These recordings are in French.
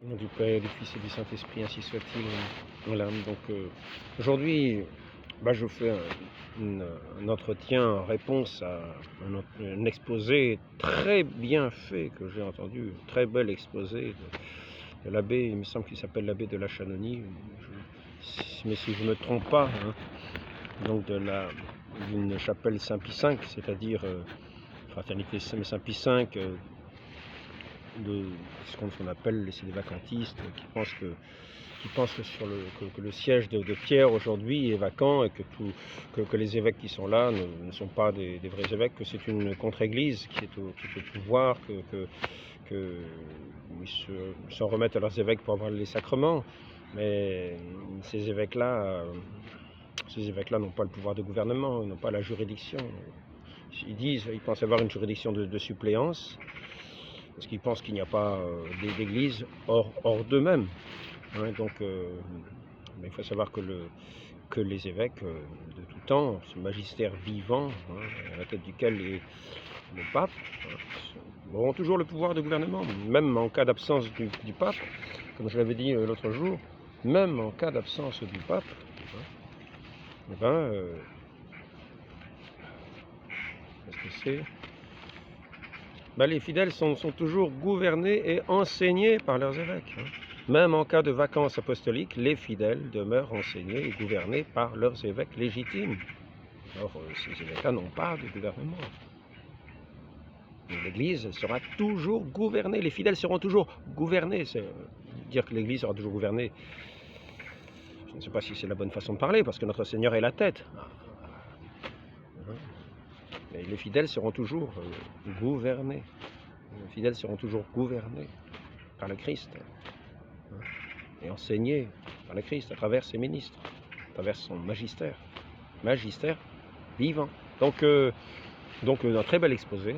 Au nom du Père, et du Fils et du Saint-Esprit, ainsi soit-il. Voilà, donc aujourd'hui, je fais un entretien en réponse à un exposé très bien fait que j'ai entendu, un très bel exposé de l'abbé, il me semble qu'il s'appelle l'abbé de la Chanonie, mais si je ne me trompe pas, hein, donc d'une chapelle Saint-Pie V, c'est-à-dire Fraternité Saint-Pie V, de ce qu'on appelle les vacantistes, qui pensent que le siège de Pierre aujourd'hui est vacant et que les évêques qui sont là ne sont pas des vrais évêques, que c'est une contre-église qui est au pouvoir, ils s'en remettent à leurs évêques pour avoir les sacrements, mais ces évêques-là n'ont pas le pouvoir de gouvernement, ils n'ont pas la juridiction. Ils pensent avoir une juridiction de suppléance, parce qu'ils pensent qu'il n'y a pas d'église hors d'eux-mêmes. Hein, mais il faut savoir que les évêques de tout temps, ce magistère vivant, à la tête duquel le pape, auront toujours le pouvoir de gouvernement, même en cas d'absence du pape, comme je l'avais dit l'autre jour, même en cas d'absence du pape, qu'est-ce que c'est ? Les fidèles sont toujours gouvernés et enseignés par leurs évêques. Même en cas de vacances apostoliques, les fidèles demeurent enseignés et gouvernés par leurs évêques légitimes. Or, ces évêques-là n'ont pas de gouvernement. L'Église sera toujours gouvernée, les fidèles seront toujours gouvernés. Dire que l'Église sera toujours gouvernée, je ne sais pas si c'est la bonne façon de parler, parce que notre Seigneur est la tête. Mais les fidèles seront toujours gouvernés. Les fidèles seront toujours gouvernés par le Christ et enseignés par le Christ à travers ses ministres, à travers son magistère vivant. Donc un très bel exposé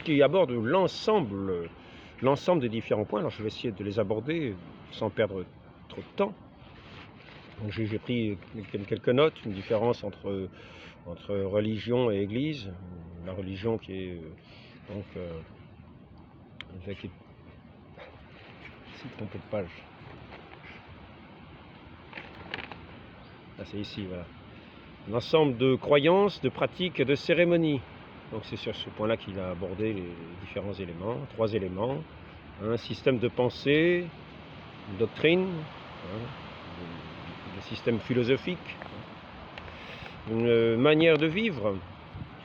qui aborde l'ensemble des différents points. Alors je vais essayer de les aborder sans perdre trop de temps. Donc j'ai pris quelques notes, une différence entre religion et église. La religion qui est avec trompé de page. Là c'est ici, voilà. Un ensemble de croyances, de pratiques et de cérémonies. Donc c'est sur ce point-là qu'il a abordé les différents éléments, 3 éléments. Un système de pensée, une doctrine, un système philosophique, une manière de vivre,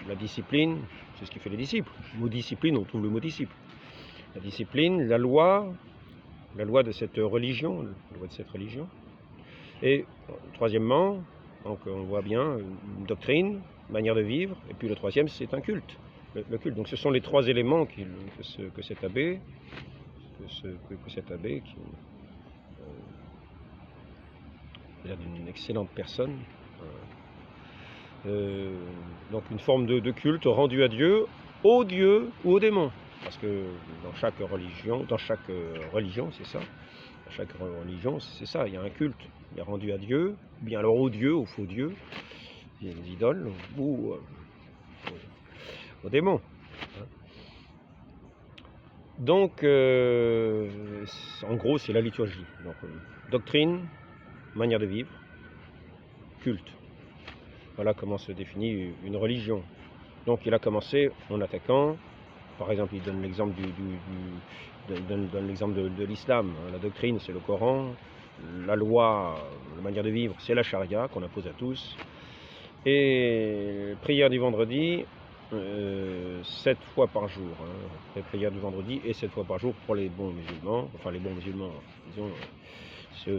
la discipline, c'est ce qui fait les disciples. Le mot discipline, on trouve le mot disciple. La discipline, la loi de cette religion, Et troisièmement, donc on voit bien une doctrine, une manière de vivre, et puis le troisième c'est un culte, le culte. Donc ce sont les 3 éléments que cet abbé qui est d'une excellente personne, donc une forme de culte rendu à Dieu, au Dieu ou au démon. Parce que dans chaque religion, c'est ça. Dans chaque religion, c'est ça. Il y a un culte. Il est rendu à Dieu, bien alors au Dieu, au faux Dieu, les idoles, ou au démon. Donc, en gros, c'est la liturgie. Donc, doctrine, manière de vivre, culte. Voilà comment se définit une religion. Donc, il a commencé en attaquant. Par exemple, il donne l'exemple de l'islam. La doctrine, c'est le Coran. La loi, la manière de vivre, c'est la charia qu'on impose à tous. Et prière du vendredi, 7 fois par jour. Les prières du vendredi et 7 fois par jour pour les bons musulmans. Enfin, les bons musulmans, disons,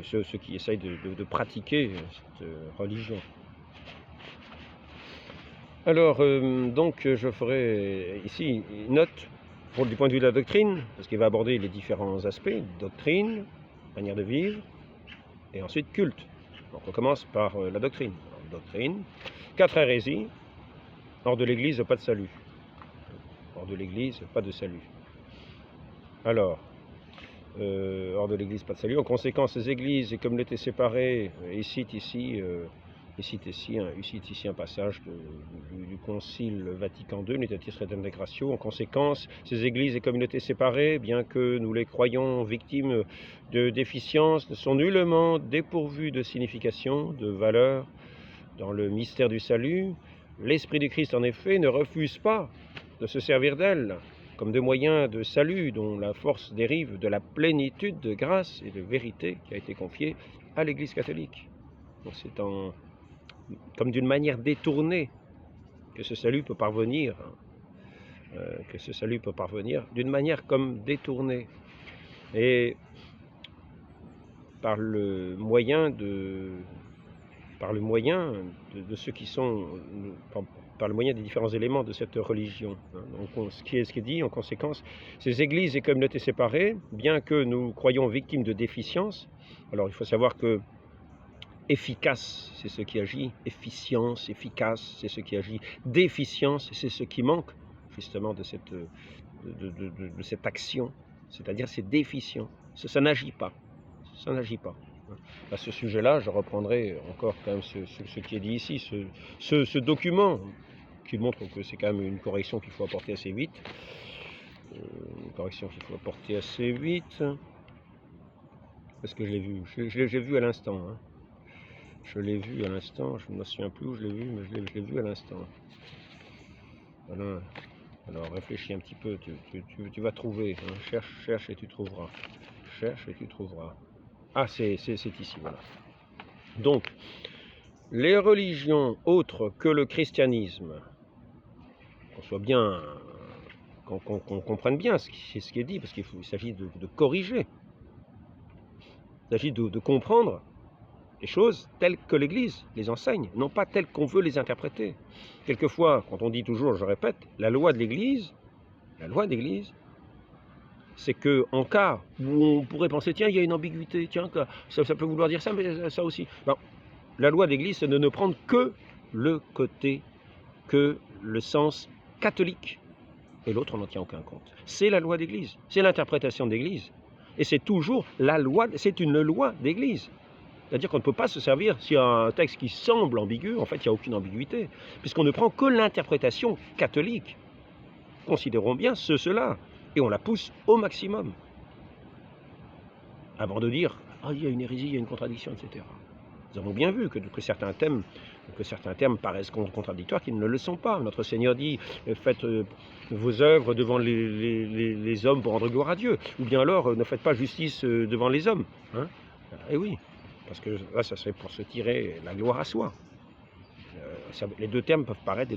ceux qui essayent de pratiquer cette religion. Alors, je ferai ici une note du point de vue de la doctrine, parce qu'il va aborder les différents aspects, doctrine, manière de vivre, et ensuite culte. Donc on commence par la doctrine. Alors, doctrine, 4 hérésies, hors de l'Église, pas de salut. Hors de l'Église, pas de salut. Alors, hors de l'Église, pas de salut. En conséquence, les églises et communautés séparées, il cite ici Il cite ici un passage du Concile Vatican II, Nuntiatis Redemptio. En conséquence, ces églises et communautés séparées, bien que nous les croyons victimes de déficiences, ne sont nullement dépourvues de signification, de valeur dans le mystère du salut. L'Esprit du Christ, en effet, ne refuse pas de se servir d'elles comme de moyens de salut dont la force dérive de la plénitude de grâce et de vérité qui a été confiée à l'Église catholique. Donc c'est comme d'une manière détournée que ce salut peut parvenir, d'une manière comme détournée. Et par le moyen de ceux qui sont, par le moyen des différents éléments de cette religion. Donc, ce qui est dit, en conséquence, ces églises et communautés séparées, bien que nous croyons victimes de déficiences, alors il faut savoir que efficace, c'est ce qui agit, efficience, efficace, c'est ce qui agit, déficience, c'est ce qui manque, justement, de cette action, c'est-à-dire c'est déficient, ça n'agit pas, À ce sujet-là, je reprendrai encore quand même ce qui est dit ici, ce document qui montre que c'est quand même une correction qu'il faut apporter assez vite, parce que je l'ai vu, j'ai vu à l'instant, je l'ai vu à l'instant, je ne me souviens plus où je l'ai vu, mais je l'ai vu à l'instant. Voilà. Alors réfléchis un petit peu, tu vas trouver, cherche et tu trouveras. Ah, c'est ici, voilà. Donc, les religions autres que le christianisme, qu'on comprenne bien ce qui est dit, parce qu'il s'agit de corriger, il s'agit de comprendre les choses telles que l'Église les enseigne, non pas telles qu'on veut les interpréter. Quelquefois, quand on dit toujours, je répète, la loi de l'Église, c'est qu'en cas où on pourrait penser, tiens, il y a une ambiguïté, tiens, ça peut vouloir dire ça, mais ça aussi. Ben, la loi de l'Église, c'est de ne prendre que le sens catholique, et l'autre, on n'en tient aucun compte. C'est la loi d'Église, c'est l'interprétation d'Église, et c'est toujours c'est une loi d'Église. C'est-à-dire qu'on ne peut pas se servir, s'il y a un texte qui semble ambigu, en fait, il n'y a aucune ambiguïté, puisqu'on ne prend que l'interprétation catholique. Considérons bien cela, et on la pousse au maximum, avant de dire « Ah, il y a une hérésie, il y a une contradiction, etc. » Nous avons bien vu que certains termes paraissent contradictoires, qu'ils ne le sont pas. Notre Seigneur dit « Faites vos œuvres devant les hommes pour rendre gloire à Dieu. » Ou bien alors « Ne faites pas justice devant les hommes. » Eh oui, parce que là, ça serait pour se tirer la gloire à soi. Les deux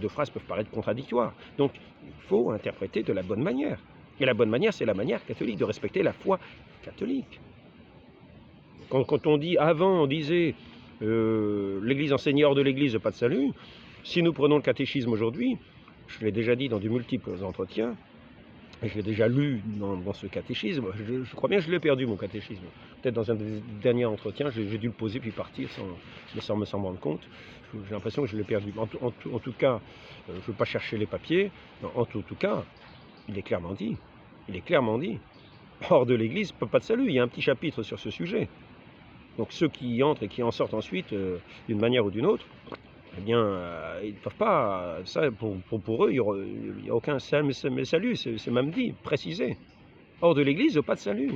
phrases peuvent paraître contradictoires. Donc, il faut interpréter de la bonne manière. Et la bonne manière, c'est la manière catholique, de respecter la foi catholique. Quand on dit, avant, on disait l'Église enseignait hors de l'Église, pas de salut. Si nous prenons le catéchisme aujourd'hui, je l'ai déjà dit dans de multiples entretiens, et je l'ai déjà lu dans ce catéchisme, je crois bien que je l'ai perdu, mon catéchisme. Peut-être dans un des derniers entretiens, j'ai dû le poser puis partir sans me rendre compte. J'ai l'impression que je l'ai perdu. En tout cas, je ne veux pas chercher les papiers. En tout cas, il est clairement dit. Hors de l'Église, pas de salut. Il y a un petit chapitre sur ce sujet. Donc ceux qui y entrent et qui en sortent ensuite, d'une manière ou d'une autre, eh bien, ils ne peuvent pas, ça, pour eux, il n'y a aucun salut, c'est même dit, précisé. Hors de l'Église, pas de salut.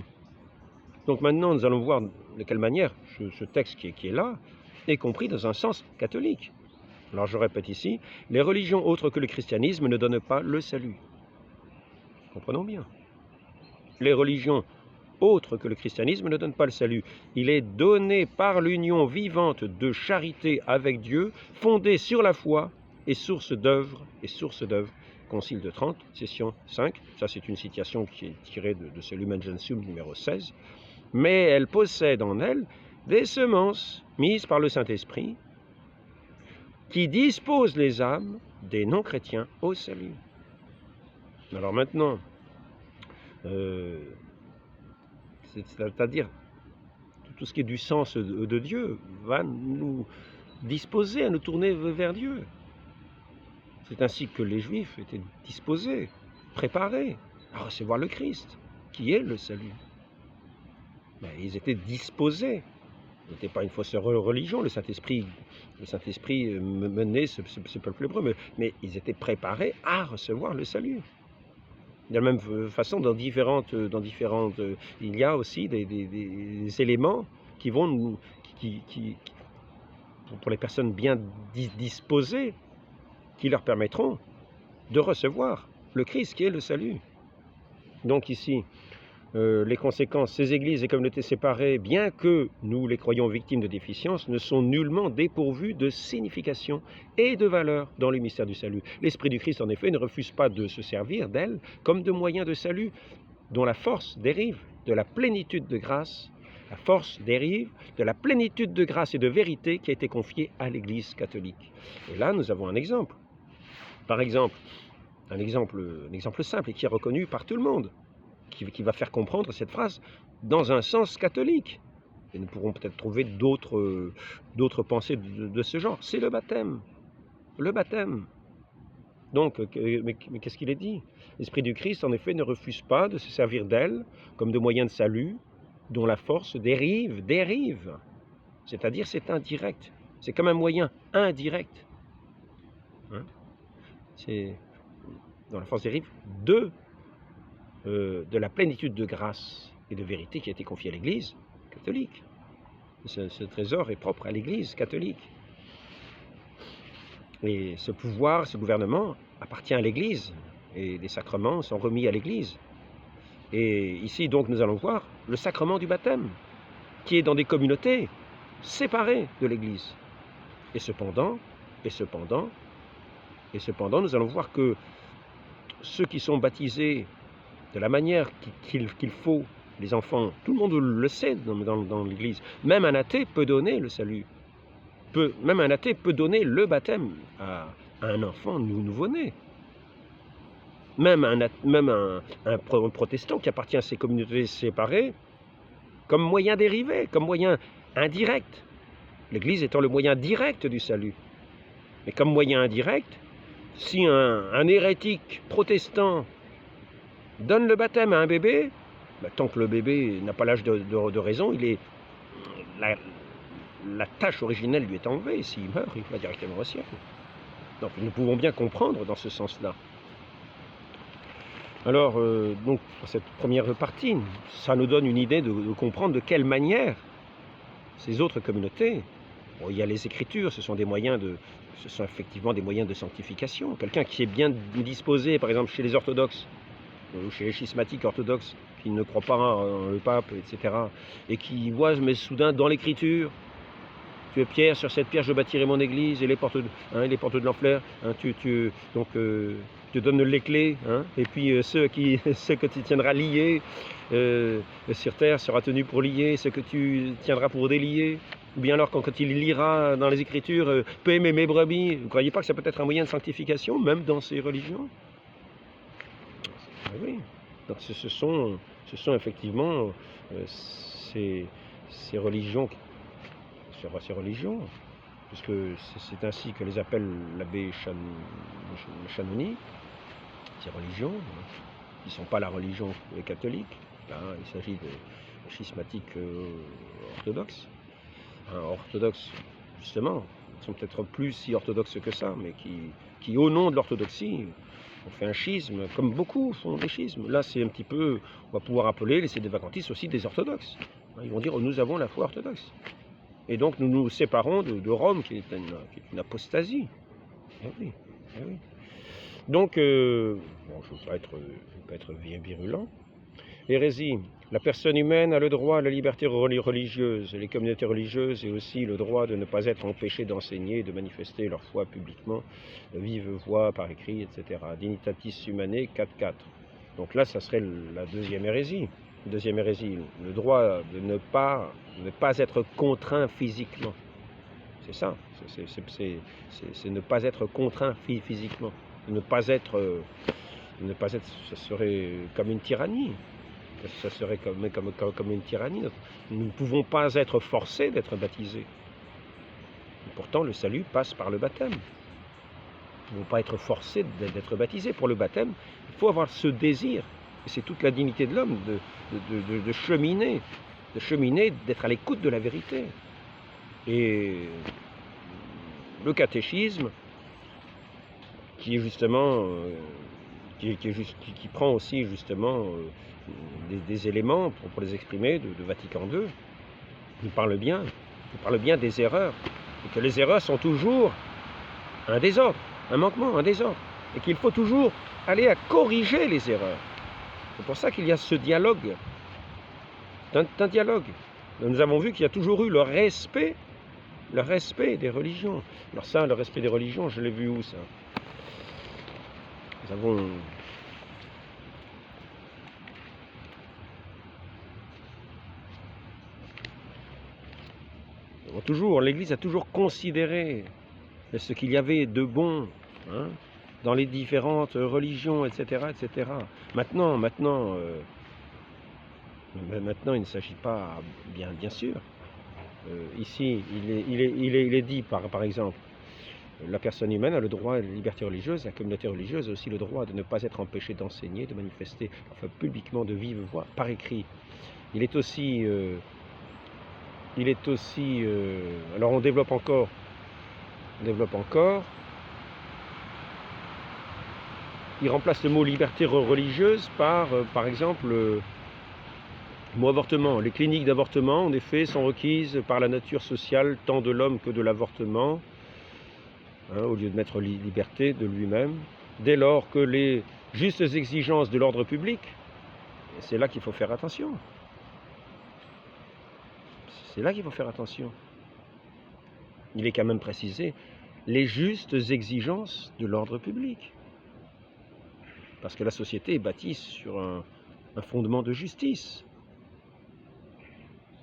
Donc maintenant, nous allons voir de quelle manière ce texte qui est là est compris dans un sens catholique. Alors je répète ici, les religions autres que le christianisme ne donnent pas le salut. Comprenons bien. Les religions autres que le christianisme ne donnent pas le salut. Il est donné par l'union vivante de charité avec Dieu, fondée sur la foi et source d'œuvres. Concile de Trente, session 5. Ça, c'est une citation qui est tirée de ce Lumen Gentium numéro 16. Mais elle possède en elle des semences mises par le Saint-Esprit qui disposent les âmes des non-chrétiens au salut. Alors maintenant, c'est-à-dire tout ce qui est du sens de Dieu va nous disposer à nous tourner vers Dieu. C'est ainsi que les Juifs étaient disposés, préparés à recevoir le Christ, qui est le salut. Mais ils étaient disposés n'était pas une fausse religion. Le Saint-Esprit menait ce peuple hébreu, mais ils étaient préparés à recevoir le salut. De la même façon, il y a aussi des éléments qui vont nous, pour les personnes bien disposées, qui leur permettront de recevoir le Christ qui est le salut. Donc ici, les conséquences, ces églises et communautés séparées, bien que nous les croyons victimes de déficiences, ne sont nullement dépourvues de signification et de valeur dans le mystère du salut. L'Esprit du Christ, en effet, ne refuse pas de se servir d'elles comme de moyens de salut, dont la force dérive de la plénitude de grâce, et de vérité qui a été confiée à l'Église catholique. Et là, nous avons un exemple. Par exemple, un exemple simple et qui est reconnu par tout le monde, qui va faire comprendre cette phrase dans un sens catholique. Et nous pourrons peut-être trouver d'autres pensées de ce genre. C'est le baptême. Le baptême. Donc, mais qu'est-ce qu'il est dit? L'Esprit du Christ, en effet, ne refuse pas de se servir d'elle comme de moyen de salut, dont la force dérive. C'est-à-dire, c'est indirect. C'est comme un moyen indirect. Hein? Dont la force dérive de la plénitude de grâce et de vérité qui a été confiée à l'Église catholique. Ce trésor est propre à l'Église catholique. Et ce pouvoir, ce gouvernement appartient à l'Église, et les sacrements sont remis à l'Église. Et ici, donc, nous allons voir le sacrement du baptême, qui est dans des communautés séparées de l'Église. Et cependant, nous allons voir que ceux qui sont baptisés de la manière qu'il faut, les enfants, tout le monde le sait dans l'Église, même un athée peut donner le salut, même un athée peut donner le baptême à un enfant nouveau-né. Même un protestant qui appartient à ces communautés séparées, comme moyen dérivé, comme moyen indirect, l'Église étant le moyen direct du salut. Mais comme moyen indirect, si un hérétique protestant donne le baptême à un bébé, tant que le bébé n'a pas l'âge de raison, la tâche originelle lui est enlevée. S'il meurt, il va directement au ciel. Donc nous pouvons bien comprendre dans ce sens-là. Alors, donc, pour cette première partie, ça nous donne une idée de comprendre de quelle manière ces autres communautés, il y a les Écritures, ce sont effectivement des moyens de sanctification. Quelqu'un qui est bien disposé, par exemple chez les orthodoxes, ou chez les schismatiques orthodoxes, qui ne croient pas en le pape, etc., et qui voient, mais soudain, dans l'Écriture, tu es Pierre, sur cette pierre je bâtirai mon église, et les portes de l'enfer, tu donnes les clés, et puis ceux que tu tiendras liés sur terre sera tenu pour liés, ceux que tu tiendras pour déliés. Ou bien alors, quand il lira dans les Écritures, peut aimer mes brebis, vous ne croyez pas que ça peut être un moyen de sanctification, même dans ces religions? Oui. Donc ce sont effectivement ces religions, puisque c'est ainsi que les appelle l'abbé Chanoni, ces religions, qui ne sont pas la religion catholique. Là, il s'agit de schismatiques orthodoxes. Orthodoxes, justement, ils sont peut-être plus si orthodoxes que ça, mais qui au nom de l'orthodoxie, on fait un schisme, comme beaucoup font des schismes. Là, c'est un petit peu, on va pouvoir appeler les sédévacantistes aussi des orthodoxes. Ils vont dire, nous avons la foi orthodoxe. Et donc, nous nous séparons de Rome, qui est une apostasie. Eh oui. Donc, je ne veux pas être virulent. Hérésie. La personne humaine a le droit à la liberté religieuse. Les communautés religieuses et aussi le droit de ne pas être empêchées d'enseigner et de manifester leur foi publiquement, de vive voix, par écrit, etc. Dignitatis Humanae 4.4. Donc là, ça serait la deuxième hérésie. Le droit de ne pas être contraint physiquement. C'est ça. C'est ne pas être contraint physiquement. Ne pas être, ce serait comme une tyrannie. Ça serait comme une tyrannie. Nous ne pouvons pas être forcés d'être baptisés. Et pourtant, le salut passe par le baptême. Nous ne pouvons pas être forcés d'être baptisés. Pour le baptême, il faut avoir ce désir. Et c'est toute la dignité de l'homme de cheminer, d'être à l'écoute de la vérité. Et le catéchisme, qui est justement, qui prend aussi justement des éléments pour les exprimer de Vatican II, il parle bien des erreurs, et que les erreurs sont toujours un désordre, un manquement, un désordre, et qu'il faut toujours aller à corriger les erreurs. C'est pour ça qu'il y a ce dialogue. C'est un dialogue. Nous avons vu qu'il y a toujours eu le respect des religions. Alors ça, le respect des religions, je l'ai vu où ça? Nous avons... L'Église a toujours considéré ce qu'il y avait de bon, hein, dans les différentes religions, etc., etc. Maintenant, il ne s'agit pas, bien sûr. Ici, il est dit, par exemple, la personne humaine a le droit à la liberté religieuse, la communauté religieuse a aussi le droit de ne pas être empêchée d'enseigner, de manifester, enfin publiquement, de vive voix, par écrit. Il est aussi... alors on développe encore. Il remplace le mot liberté religieuse par exemple, le mot avortement. Les cliniques d'avortement, en effet, sont requises par la nature sociale, tant de l'homme que de l'avortement, hein, au lieu de mettre liberté de lui-même, dès lors que les justes exigences de l'ordre public, c'est là qu'il faut faire attention. C'est là qu'il faut faire attention. Il est quand même précisé les justes exigences de l'ordre public. Parce que la société est bâtie sur un fondement de justice.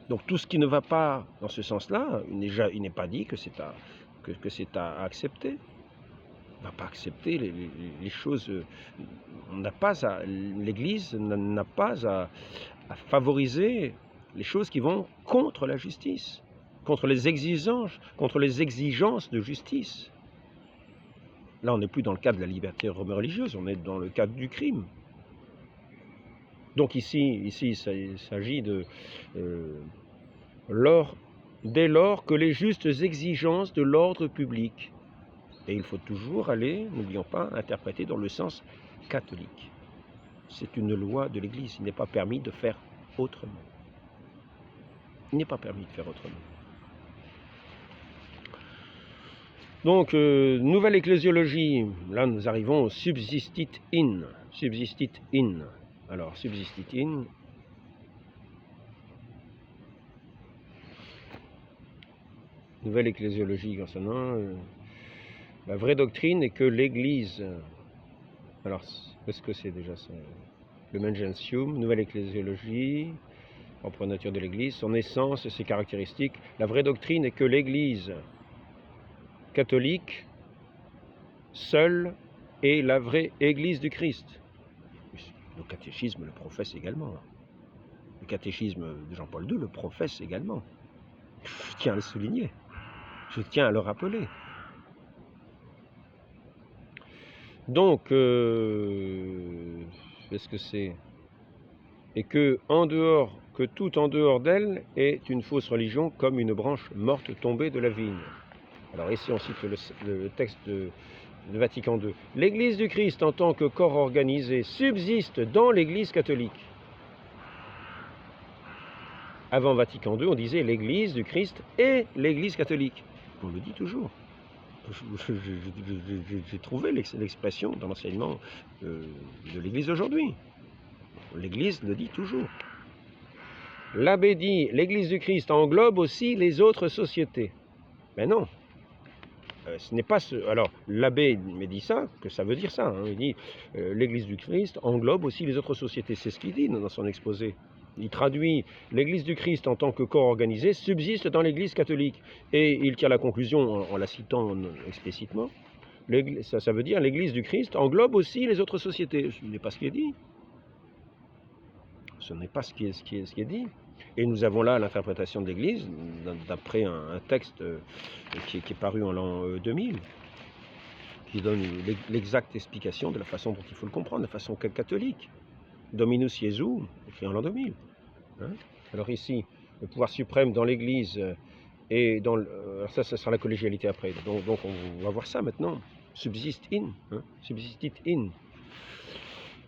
Donc tout ce qui ne va pas dans ce sens-là, il n'est pas dit que c'est à accepter. On ne va pas accepter les choses. L'Église n'a pas à favoriser les choses qui vont contre la justice, contre les exigences de justice. Là, on n'est plus dans le cadre de la liberté religieuse, on est dans le cadre du crime. Donc ici il s'agit de dès lors que les justes exigences de l'ordre public, et il faut toujours aller, n'oublions pas, interpréter dans le sens catholique. C'est une loi de l'Église, il n'est pas permis de faire autrement. Il n'est pas permis de faire autrement. Donc, nouvelle ecclésiologie, là nous arrivons au subsistit in. Subsistit in. Alors, subsistit in. Nouvelle ecclésiologie concernant la vraie doctrine est que l'Église. Alors, qu'est-ce que c'est déjà ça? Le Mengentium, nouvelle ecclésiologie, propre nature de l'Église, son essence et ses caractéristiques. La vraie doctrine est que l'Église catholique seule est la vraie Église du Christ. Le catéchisme le professe également. Le catéchisme de Jean-Paul II le professe également. Je tiens à le souligner. Je tiens à le rappeler. Donc, qu'est-ce que c'est? Et que tout en dehors d'elle est une fausse religion comme une branche morte tombée de la vigne. Alors ici on cite le texte de Vatican II. L'Église du Christ en tant que corps organisé subsiste dans l'Église catholique. Avant Vatican II, on disait l'Église du Christ et l'Église catholique. On le dit toujours. J'ai trouvé l'expression dans l'enseignement de l'Église d'aujourd'hui. L'Église le dit toujours. L'abbé dit l'Église du Christ englobe aussi les autres sociétés. Mais non. Ce n'est pas ce. Alors, l'abbé me dit ça, que ça veut dire ça. Hein. Il dit l'Église du Christ englobe aussi les autres sociétés. C'est ce qu'il dit dans son exposé. Il traduit l'Église du Christ en tant que corps organisé subsiste dans l'Église catholique. Et il tire la conclusion en la citant explicitement. Ça veut dire l'Église du Christ englobe aussi les autres sociétés. Ce n'est pas ce qui est dit. Ce n'est pas ce qui est dit. Et nous avons là l'interprétation de l'Église, d'après un texte qui est paru en l'an 2000, qui donne l'exacte explication de la façon dont il faut le comprendre, de façon catholique. Dominus Iesu, écrit en l'an 2000. Hein? Alors ici, le pouvoir suprême dans l'Église Et alors ça sera la collégialité après. Donc on va voir ça maintenant. Subsist in. Hein, subsistit in.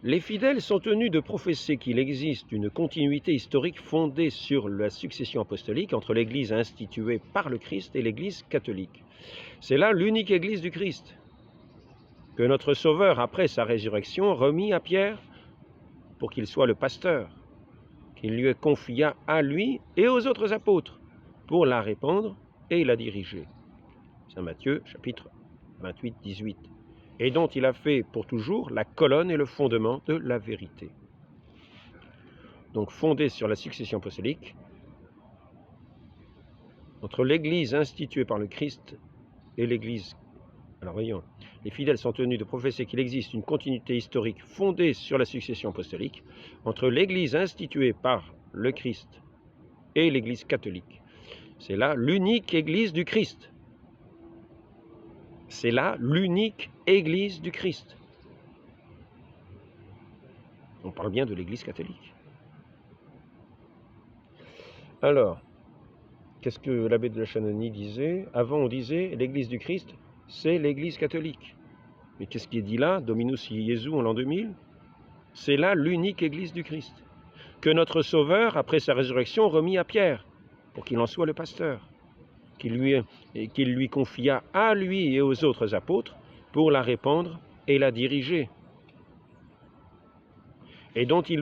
Les fidèles sont tenus de professer qu'il existe une continuité historique fondée sur la succession apostolique entre l'Église instituée par le Christ et l'Église catholique. C'est là l'unique Église du Christ, que notre Sauveur, après sa résurrection, remit à Pierre pour qu'il soit le pasteur, qu'il lui confia à lui et aux autres apôtres pour la répandre et la diriger. Saint Matthieu, chapitre 28, 18. Et dont il a fait pour toujours la colonne et le fondement de la vérité. Donc fondé sur la succession apostolique, entre l'Église instituée par le Christ et l'Église. Alors voyons, les fidèles sont tenus de professer qu'il existe une continuité historique fondée sur la succession apostolique entre l'Église instituée par le Christ et l'Église catholique. C'est là l'unique Église du Christ. C'est là l'unique Église du Christ. On parle bien de l'Église catholique. Alors, qu'est-ce que l'abbé de la Chanonie disait? Avant, on disait l'Église du Christ, c'est l'Église catholique. Mais qu'est-ce qui est dit là, Dominus Iesu en l'an 2000? C'est là l'unique Église du Christ, que notre Sauveur, après sa résurrection, remit à Pierre, pour qu'il en soit le pasteur, qu'il lui confia à lui et aux autres apôtres pour la répandre et la diriger, et dont il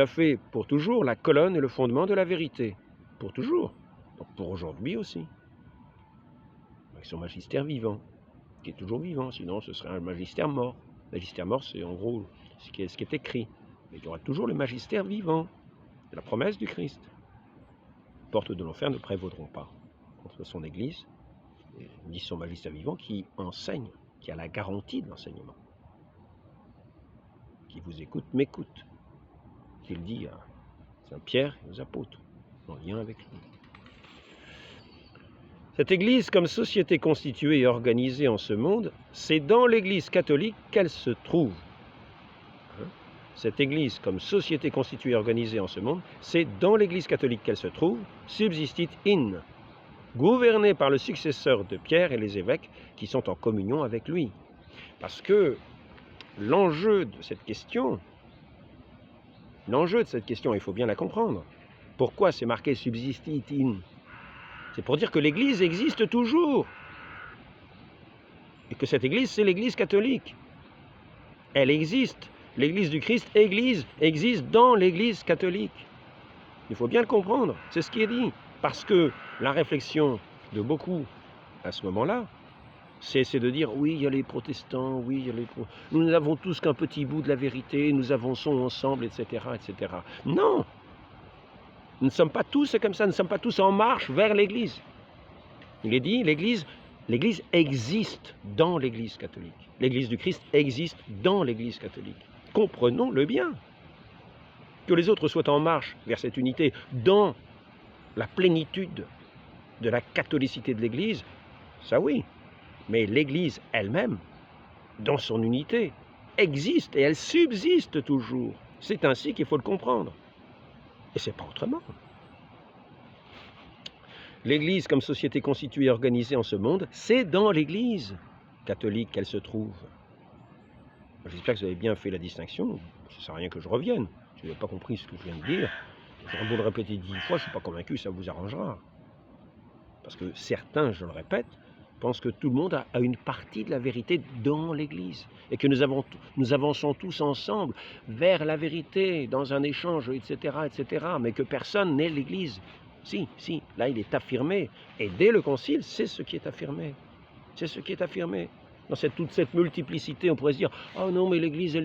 a fait pour toujours la colonne et le fondement de la vérité, pour toujours, donc pour aujourd'hui aussi, avec son magistère vivant, qui est toujours vivant, sinon ce serait un magistère mort. Le magistère mort, c'est en gros ce qui est écrit. Mais il y aura toujours le magistère vivant, c'est la promesse du Christ. Les portes de l'enfer ne prévaudront pas contre son Église, ni son magistère vivant qui enseigne, qui a la garantie de l'enseignement. Qui vous écoute, m'écoute. Qu'il dit à Saint Pierre et aux apôtres, en lien avec lui. Cette Église, comme société constituée et organisée en ce monde, c'est dans l'Église catholique qu'elle se trouve. Cette Église, comme société constituée et organisée en ce monde, c'est dans l'Église catholique qu'elle se trouve, subsistit in, gouvernée par le successeur de Pierre et les évêques qui sont en communion avec lui. Parce que l'enjeu de cette question, il faut bien la comprendre. Pourquoi c'est marqué subsistit in? C'est pour dire que l'Église existe toujours. Et que cette Église, c'est l'Église catholique. Elle existe. L'Église du Christ, existe dans l'Église catholique. Il faut bien le comprendre. C'est ce qui est dit. Parce que la réflexion de beaucoup, à ce moment-là, c'est de dire, oui, il y a les protestants, oui, il y a nous n'avons tous qu'un petit bout de la vérité, nous avançons ensemble, etc., etc. Non! Nous ne sommes pas tous comme ça, nous ne sommes pas tous en marche vers l'Église. Il est dit, l'Église existe dans l'Église catholique. L'Église du Christ existe dans l'Église catholique. Comprenons-le bien. Que les autres soient en marche vers cette unité dans la plénitude de la catholicité de l'Église, ça oui. Mais l'Église elle-même, dans son unité, existe et elle subsiste toujours. C'est ainsi qu'il faut le comprendre. Et c'est pas autrement. L'Église, comme société constituée et organisée en ce monde, c'est dans l'Église catholique qu'elle se trouve. J'espère que vous avez bien fait la distinction. Ça ne sert à rien que je revienne. Si vous n'avez pas compris ce que je viens de dire, j'aurais beau le répéter 10 fois, je ne suis pas convaincu que ça vous arrangera. Parce que certains, je le répète, pensent que tout le monde a une partie de la vérité dans l'Église. Et que nous avançons tous ensemble vers la vérité, dans un échange, etc., etc. Mais que personne n'est l'Église. Si, là il est affirmé. Et dès le Concile, c'est ce qui est affirmé. C'est ce qui est affirmé. Dans toute cette multiplicité, on pourrait se dire « Oh non, mais l'Église,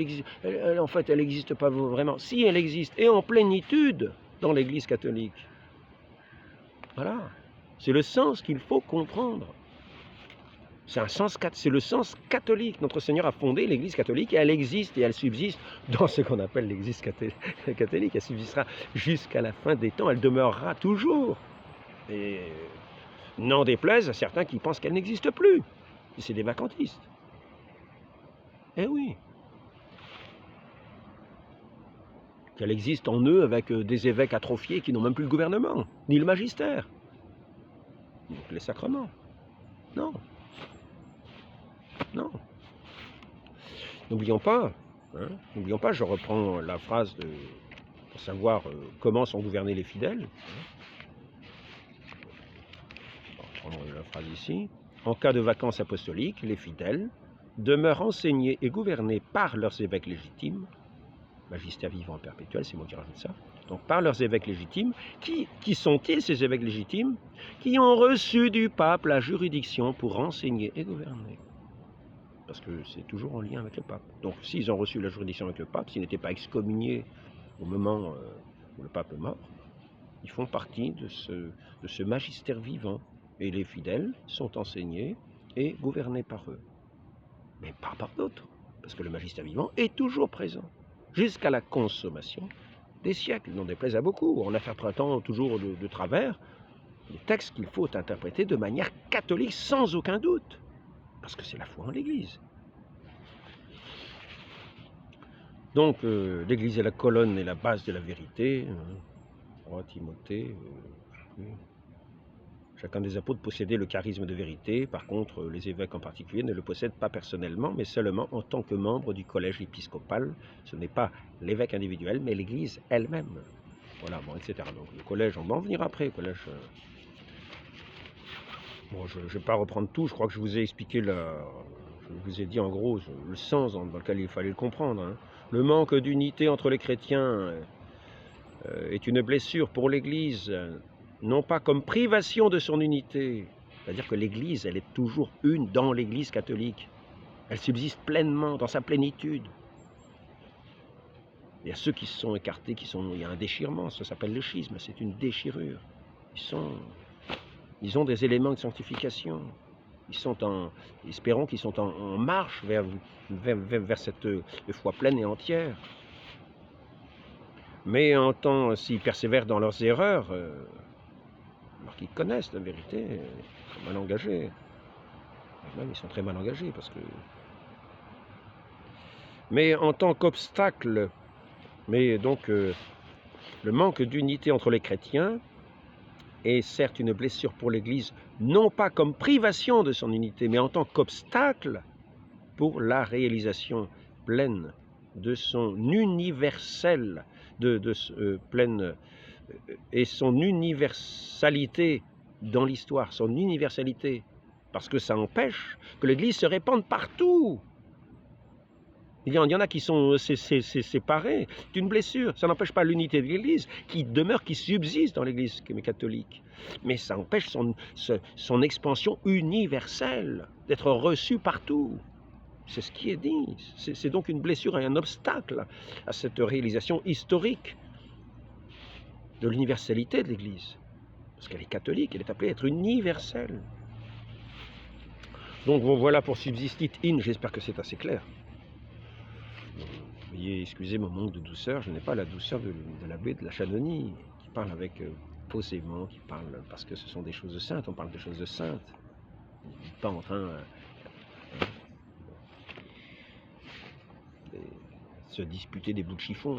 en fait, elle n'existe pas vraiment. » Si, elle existe, et en plénitude dans l'Église catholique. Voilà. C'est le sens qu'il faut comprendre. C'est le sens catholique. Notre Seigneur a fondé l'Église catholique et elle existe et elle subsiste dans ce qu'on appelle l'Église catholique. Elle subsistera jusqu'à la fin des temps. Elle demeurera toujours. Et n'en déplaise à certains qui pensent qu'elle n'existe plus. C'est des vacantistes. Eh oui. Qu'elle existe en eux avec des évêques atrophiés qui n'ont même plus le gouvernement, ni le magistère. Donc les sacrements. Non. Non. N'oublions pas, hein, n'oublions pas, je reprends la phrase pour savoir comment sont gouvernés les fidèles. On va reprendre la phrase ici. En cas de vacances apostoliques, les fidèles demeurent enseignés et gouvernés par leurs évêques légitimes, magistère vivant perpétuel, c'est moi qui rajoute ça, donc par leurs évêques légitimes. Qui sont-ils, ces évêques légitimes? Qui ont reçu du pape la juridiction pour enseigner et gouverner. Parce que c'est toujours en lien avec le pape. Donc s'ils ont reçu la juridiction avec le pape, s'ils n'étaient pas excommuniés au moment où le pape est mort, ils font partie de ce magistère vivant. Et les fidèles sont enseignés et gouvernés par eux. Mais pas par d'autres, parce que le magistère vivant est toujours présent, jusqu'à la consommation des siècles, n'en déplaise à beaucoup. On interprétant toujours de travers les textes qu'il faut interpréter de manière catholique, sans aucun doute, parce que c'est la foi en l'Église. Donc, l'Église est la colonne et la base de la vérité. 3 Timothée. Chacun des apôtres possédait le charisme de vérité. Par contre, les évêques en particulier ne le possèdent pas personnellement, mais seulement en tant que membre du collège épiscopal. Ce n'est pas l'évêque individuel, mais l'Église elle-même. Voilà, bon, etc. Donc le collège, on va en venir après. Le collège. Bon, je ne vais pas reprendre tout. Je crois que je vous ai expliqué je vous ai dit en gros le sens dans lequel il fallait le comprendre. Hein. Le manque d'unité entre les chrétiens est une blessure pour l'Église. Non pas comme privation de son unité, c'est-à-dire que l'Église, elle est toujours une dans l'Église catholique. Elle subsiste pleinement, dans sa plénitude. Il y a ceux qui se sont écartés, il y a un déchirement, ça s'appelle le schisme, c'est une déchirure. Ils ont des éléments de sanctification. Espérons qu'ils sont en marche vers cette foi pleine et entière. Mais en tant s'ils persévèrent dans leurs erreurs, alors qu'ils connaissent la vérité, ils sont mal engagés. Même ils sont très mal engagés parce que. Mais en tant qu'obstacle, mais donc le manque d'unité entre les chrétiens est certes une blessure pour l'Église, non pas comme privation de son unité, mais en tant qu'obstacle pour la réalisation pleine de son universel, pleine et son universalité dans l'histoire, son universalité, parce que ça empêche que l'Église se répande partout. Il y en a qui sont séparés d'une blessure. Ça n'empêche pas l'unité de l'Église, qui demeure, qui subsiste dans l'Église catholique. Mais ça empêche son expansion universelle, d'être reçue partout. C'est ce qui est dit. C'est donc une blessure et un obstacle à cette réalisation historique de l'universalité de l'Église. Parce qu'elle est catholique, elle est appelée à être universelle. Donc bon, voilà pour subsistit in, j'espère que c'est assez clair. Veuillez excuser mon manque de douceur, je n'ai pas la douceur de l'abbé de la Chanonie, qui parle avec posément, qui parle parce que ce sont des choses saintes, on parle de choses saintes. Il n'est pas en train de se disputer des bouts de chiffon.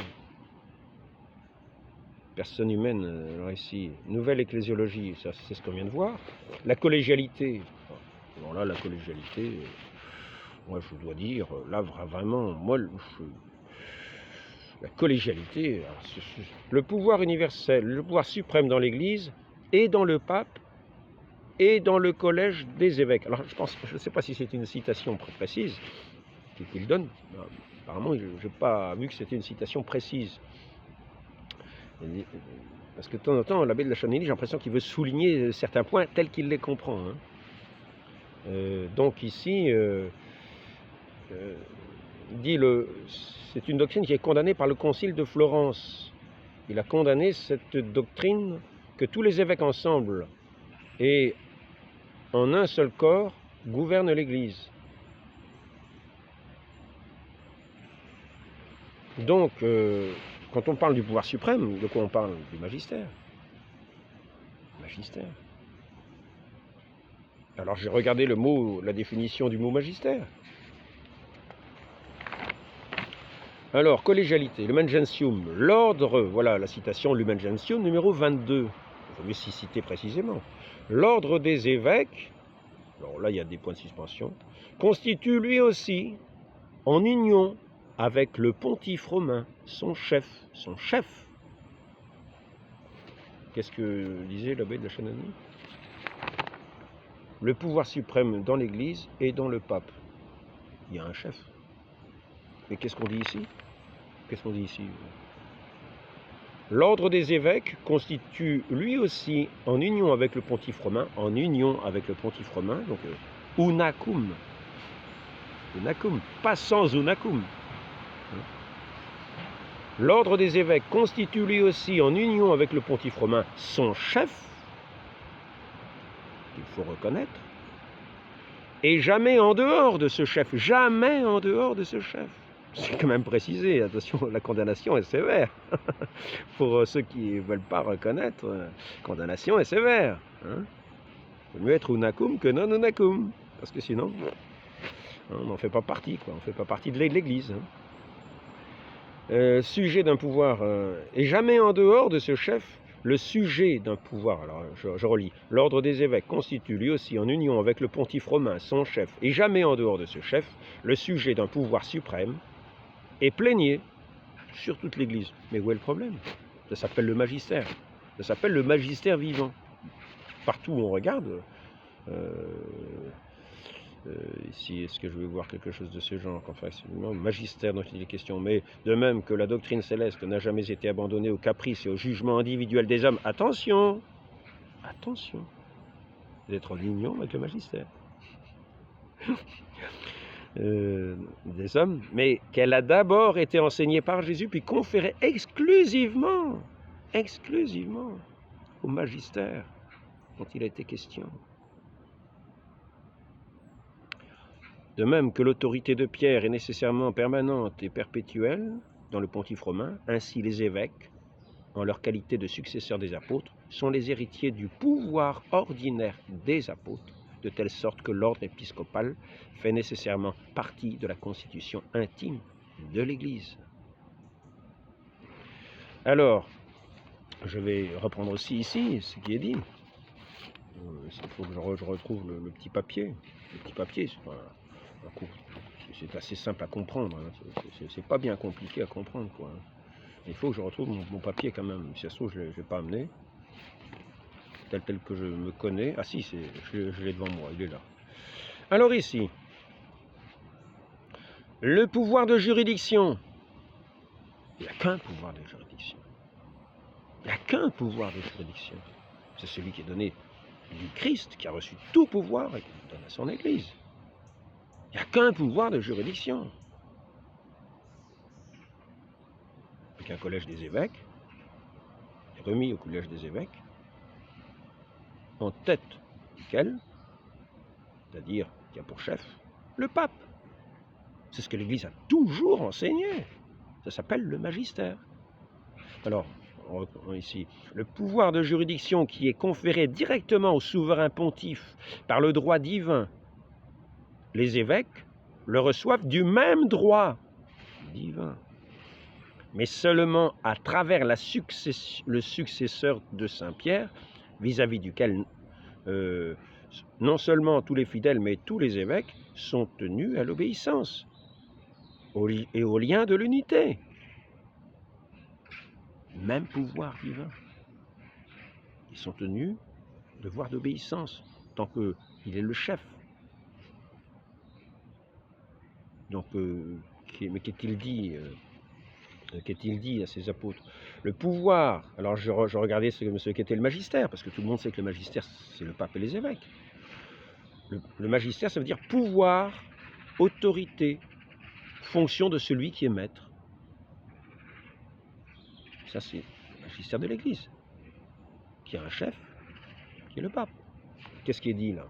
Personne humaine, alors ici, nouvelle ecclésiologie, ça c'est ce qu'on vient de voir. La collégialité, alors là la collégialité, moi je dois dire, là vraiment, moi la collégialité, le pouvoir universel, le pouvoir suprême dans l'Église et dans le pape et dans le collège des évêques. Alors je ne sais pas si c'est une citation précise qu'il donne, apparemment je n'ai pas vu que c'était une citation précise. Parce que de temps en temps, l'abbé de la Chanonie, j'ai l'impression qu'il veut souligner certains points tels qu'il les comprend. Hein. Donc ici, dit c'est une doctrine qui est condamnée par le Concile de Florence. Il a condamné cette doctrine que tous les évêques ensemble et en un seul corps gouvernent l'Église. Donc, quand on parle du pouvoir suprême, de quoi on parle? Du magistère. Magistère. Alors j'ai regardé la définition du mot magistère. Alors, collégialité, Lumen Gentium, l'ordre, voilà la citation, Lumen Gentium numéro 22. faut mieux s'y citer précisément. L'ordre des évêques, alors là il y a des points de suspension, constitue lui aussi, en union avec le pontife romain, son chef. Son chef. Qu'est-ce que disait l'abbé de la Chanonnerie? Le pouvoir suprême dans l'Église et dans le pape. Il y a un chef. Mais qu'est-ce qu'on dit ici? Qu'est-ce qu'on dit ici? L'ordre des évêques constitue lui aussi, en union avec le pontife romain, donc unacum, pas sans unacum. L'ordre des évêques constitue lui aussi, en union avec le pontife romain, son chef, qu'il faut reconnaître, et jamais en dehors de ce chef, jamais en dehors de ce chef. C'est quand même précisé, attention, la condamnation est sévère. Pour ceux qui ne veulent pas reconnaître, condamnation est sévère. Il vaut mieux être unacum que non unacum, parce que sinon, on n'en fait pas partie, quoi. On ne fait pas partie de l'Église. Sujet d'un pouvoir, et jamais en dehors de ce chef, le sujet d'un pouvoir, alors je relis, l'ordre des évêques constitue lui aussi, en union avec le pontife romain, son chef, et jamais en dehors de ce chef, le sujet d'un pouvoir suprême, et plaignez sur toute l'Église. Mais où est le problème? Ça s'appelle le magistère. Ça s'appelle le magistère vivant. Partout où on regarde, ici, est-ce que je vais voir quelque chose de ce genre? Enfin, c'est le magistère dont il est question. Mais de même que la doctrine céleste n'a jamais été abandonnée au caprice et au jugement individuel des hommes, attention, attention, d'être en union avec le magistère. Des hommes, mais qu'elle a d'abord été enseignée par Jésus, puis conférée exclusivement au magistère dont il a été question. De même que l'autorité de Pierre est nécessairement permanente et perpétuelle dans le pontife romain, ainsi les évêques, en leur qualité de successeurs des apôtres, sont les héritiers du pouvoir ordinaire des apôtres, de telle sorte que l'ordre épiscopal fait nécessairement partie de la constitution intime de l'Église. Alors, je vais reprendre aussi ici ce qui est dit. Il faut que je retrouve le petit papier. Le petit papier, c'est assez simple à comprendre. C'est pas bien compliqué à comprendre, quoi. Il faut que je retrouve mon papier quand même. Si ça se trouve, je ne l'ai pas amené. Tel que je me connais. Ah si, je l'ai devant moi, il est là. Alors ici, le pouvoir de juridiction. Il n'y a qu'un pouvoir de juridiction. Il n'y a qu'un pouvoir de juridiction. C'est celui qui est donné du Christ, qui a reçu tout pouvoir et qui donne à son Église. Il n'y a qu'un pouvoir de juridiction. Avec un collège des évêques, remis au collège des évêques, en tête duquel, c'est-à-dire qui a pour chef, le pape. C'est ce que l'Église a toujours enseigné. Ça s'appelle le magistère. Alors, on reprend ici, le pouvoir de juridiction qui est conféré directement au souverain pontife par le droit divin, les évêques le reçoivent du même droit divin, mais seulement à travers le successeur de Saint-Pierre, vis-à-vis duquel non seulement tous les fidèles, mais tous les évêques sont tenus à l'obéissance et au lien de l'unité. Même pouvoir divin. Ils sont tenus au devoir d'obéissance, tant qu'il est le chef. Donc, mais qu'est-il dit à ses apôtres? Le pouvoir, alors je regardais ce qu'était le magistère, parce que tout le monde sait que le magistère, c'est le pape et les évêques. Le magistère, ça veut dire pouvoir, autorité, fonction de celui qui est maître. Ça, c'est le magistère de l'Église, qui a un chef, qui est le pape. Qu'est-ce qui est dit là?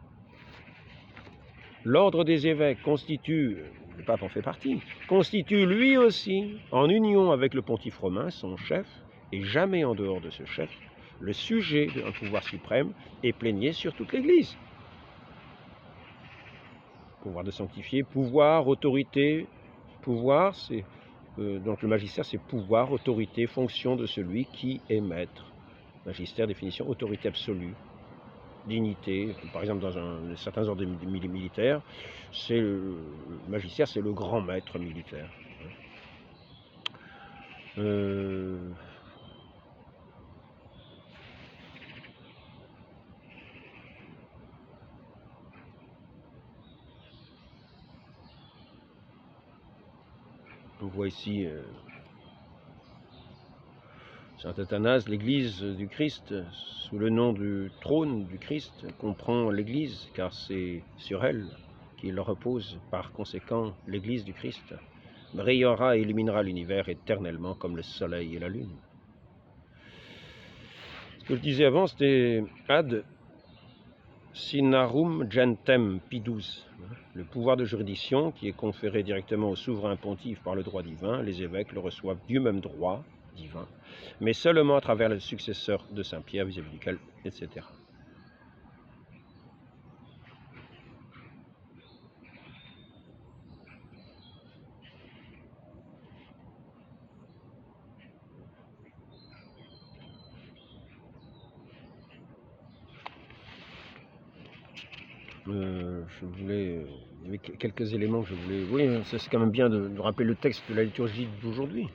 L'ordre des évêques constitue, le pape en fait partie, constitue lui aussi, en union avec le pontife romain, son chef, et jamais en dehors de ce chef, le sujet d'un pouvoir suprême et plaignait sur toute l'Église. Pouvoir de sanctifier, pouvoir, autorité, pouvoir, donc le magistère, c'est pouvoir, autorité, fonction de celui qui est maître. Magistère, définition, autorité absolue, dignité. Par exemple, dans certains ordres militaires, le magistère, c'est le grand maître militaire. On voit ici Saint Athanase, l'Église du Christ, sous le nom du trône du Christ, comprend l'Église, car c'est sur elle qu'il repose. Par conséquent, l'Église du Christ brillera et illuminera l'univers éternellement comme le soleil et la lune. Ce que je disais avant, c'était ad sinarum gentem pi 12, le pouvoir de juridiction qui est conféré directement au souverain pontife par le droit divin. Les évêques le reçoivent du même droit divin, mais seulement à travers le successeur de Saint-Pierre, vis-à-vis duquel, etc. Il y avait quelques éléments que je voulais... Oui, c'est quand même bien de rappeler le texte de la liturgie d'aujourd'hui.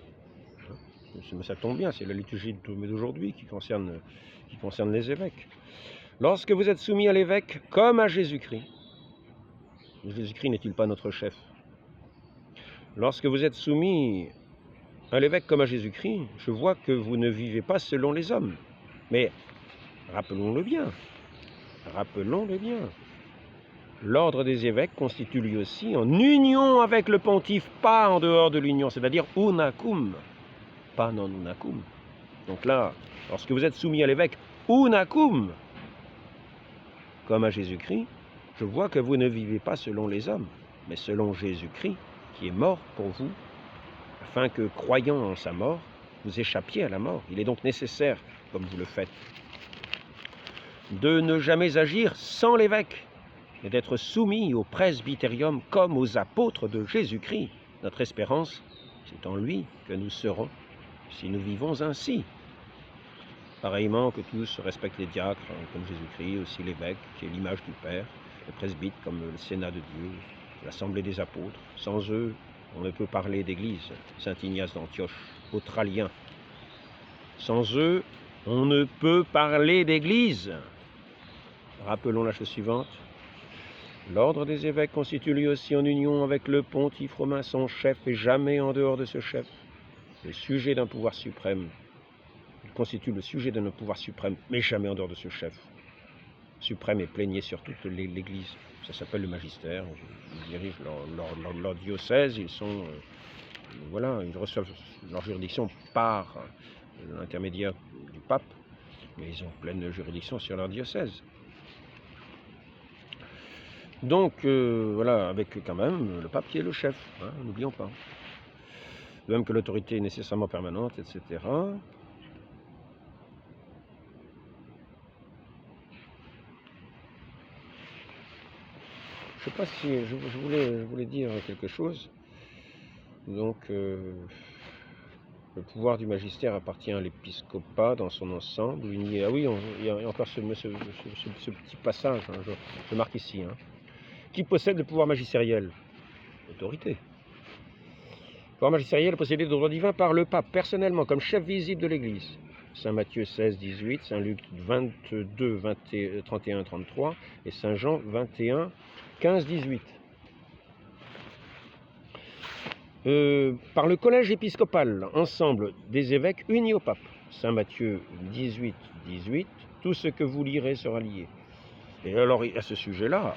Ça tombe bien, c'est la liturgie d'aujourd'hui qui concerne les évêques. Lorsque vous êtes soumis à l'évêque comme à Jésus-Christ, Jésus-Christ n'est-il pas notre chef? Lorsque vous êtes soumis à l'évêque comme à Jésus-Christ, je vois que vous ne vivez pas selon les hommes. Mais rappelons-le bien, l'ordre des évêques constitue lui aussi en union avec le pontife, pas en dehors de l'union, c'est-à-dire unacum, pas non unacum. Donc là, lorsque vous êtes soumis à l'évêque unacum, comme à Jésus-Christ, je vois que vous ne vivez pas selon les hommes, mais selon Jésus-Christ, qui est mort pour vous, afin que, croyant en sa mort, vous échappiez à la mort. Il est donc nécessaire, comme vous le faites, de ne jamais agir sans l'évêque, et d'être soumis au presbytérium comme aux apôtres de Jésus-Christ. Notre espérance, c'est en lui que nous serons, si nous vivons ainsi. Pareillement que tous respectent les diacres, comme Jésus-Christ, aussi l'évêque, qui est l'image du Père, le presbyte comme le Sénat de Dieu, l'Assemblée des apôtres. Sans eux, on ne peut parler d'Église. Saint Ignace d'Antioche, australien. Sans eux, on ne peut parler d'Église. Rappelons la chose suivante. L'ordre des évêques constitue lui aussi en union avec le pontife romain, son chef, et jamais en dehors de ce chef. Le sujet d'un pouvoir suprême. Il constitue le sujet d'un pouvoir suprême, mais jamais en dehors de ce chef suprême et plénier sur toute l'Église. Ça s'appelle le magistère. Ils dirigent leur diocèse. Ils sont, voilà, ils reçoivent leur juridiction par l'intermédiaire du pape, mais ils ont pleine juridiction sur leur diocèse. Donc, voilà, avec quand même le pape qui est le chef, hein, n'oublions pas. De même que l'autorité est nécessairement permanente, etc. Je ne sais pas si je voulais dire quelque chose. Donc, le pouvoir du magistère appartient à l'épiscopat dans son ensemble. Ah oui, il y a encore ce petit passage, hein, je marque ici. Hein. Qui possède le pouvoir magistériel? L'autorité. Le pouvoir magistériel est possédé de droit divin par le pape, personnellement, comme chef visible de l'Église. Saint Matthieu 16, 18, Saint Luc 22, 31, 33 et Saint Jean 21, 15, 18. Par le collège épiscopal, ensemble des évêques unis au pape. Saint Matthieu 18, 18, tout ce que vous lirez sera lié. Et alors, à ce sujet-là,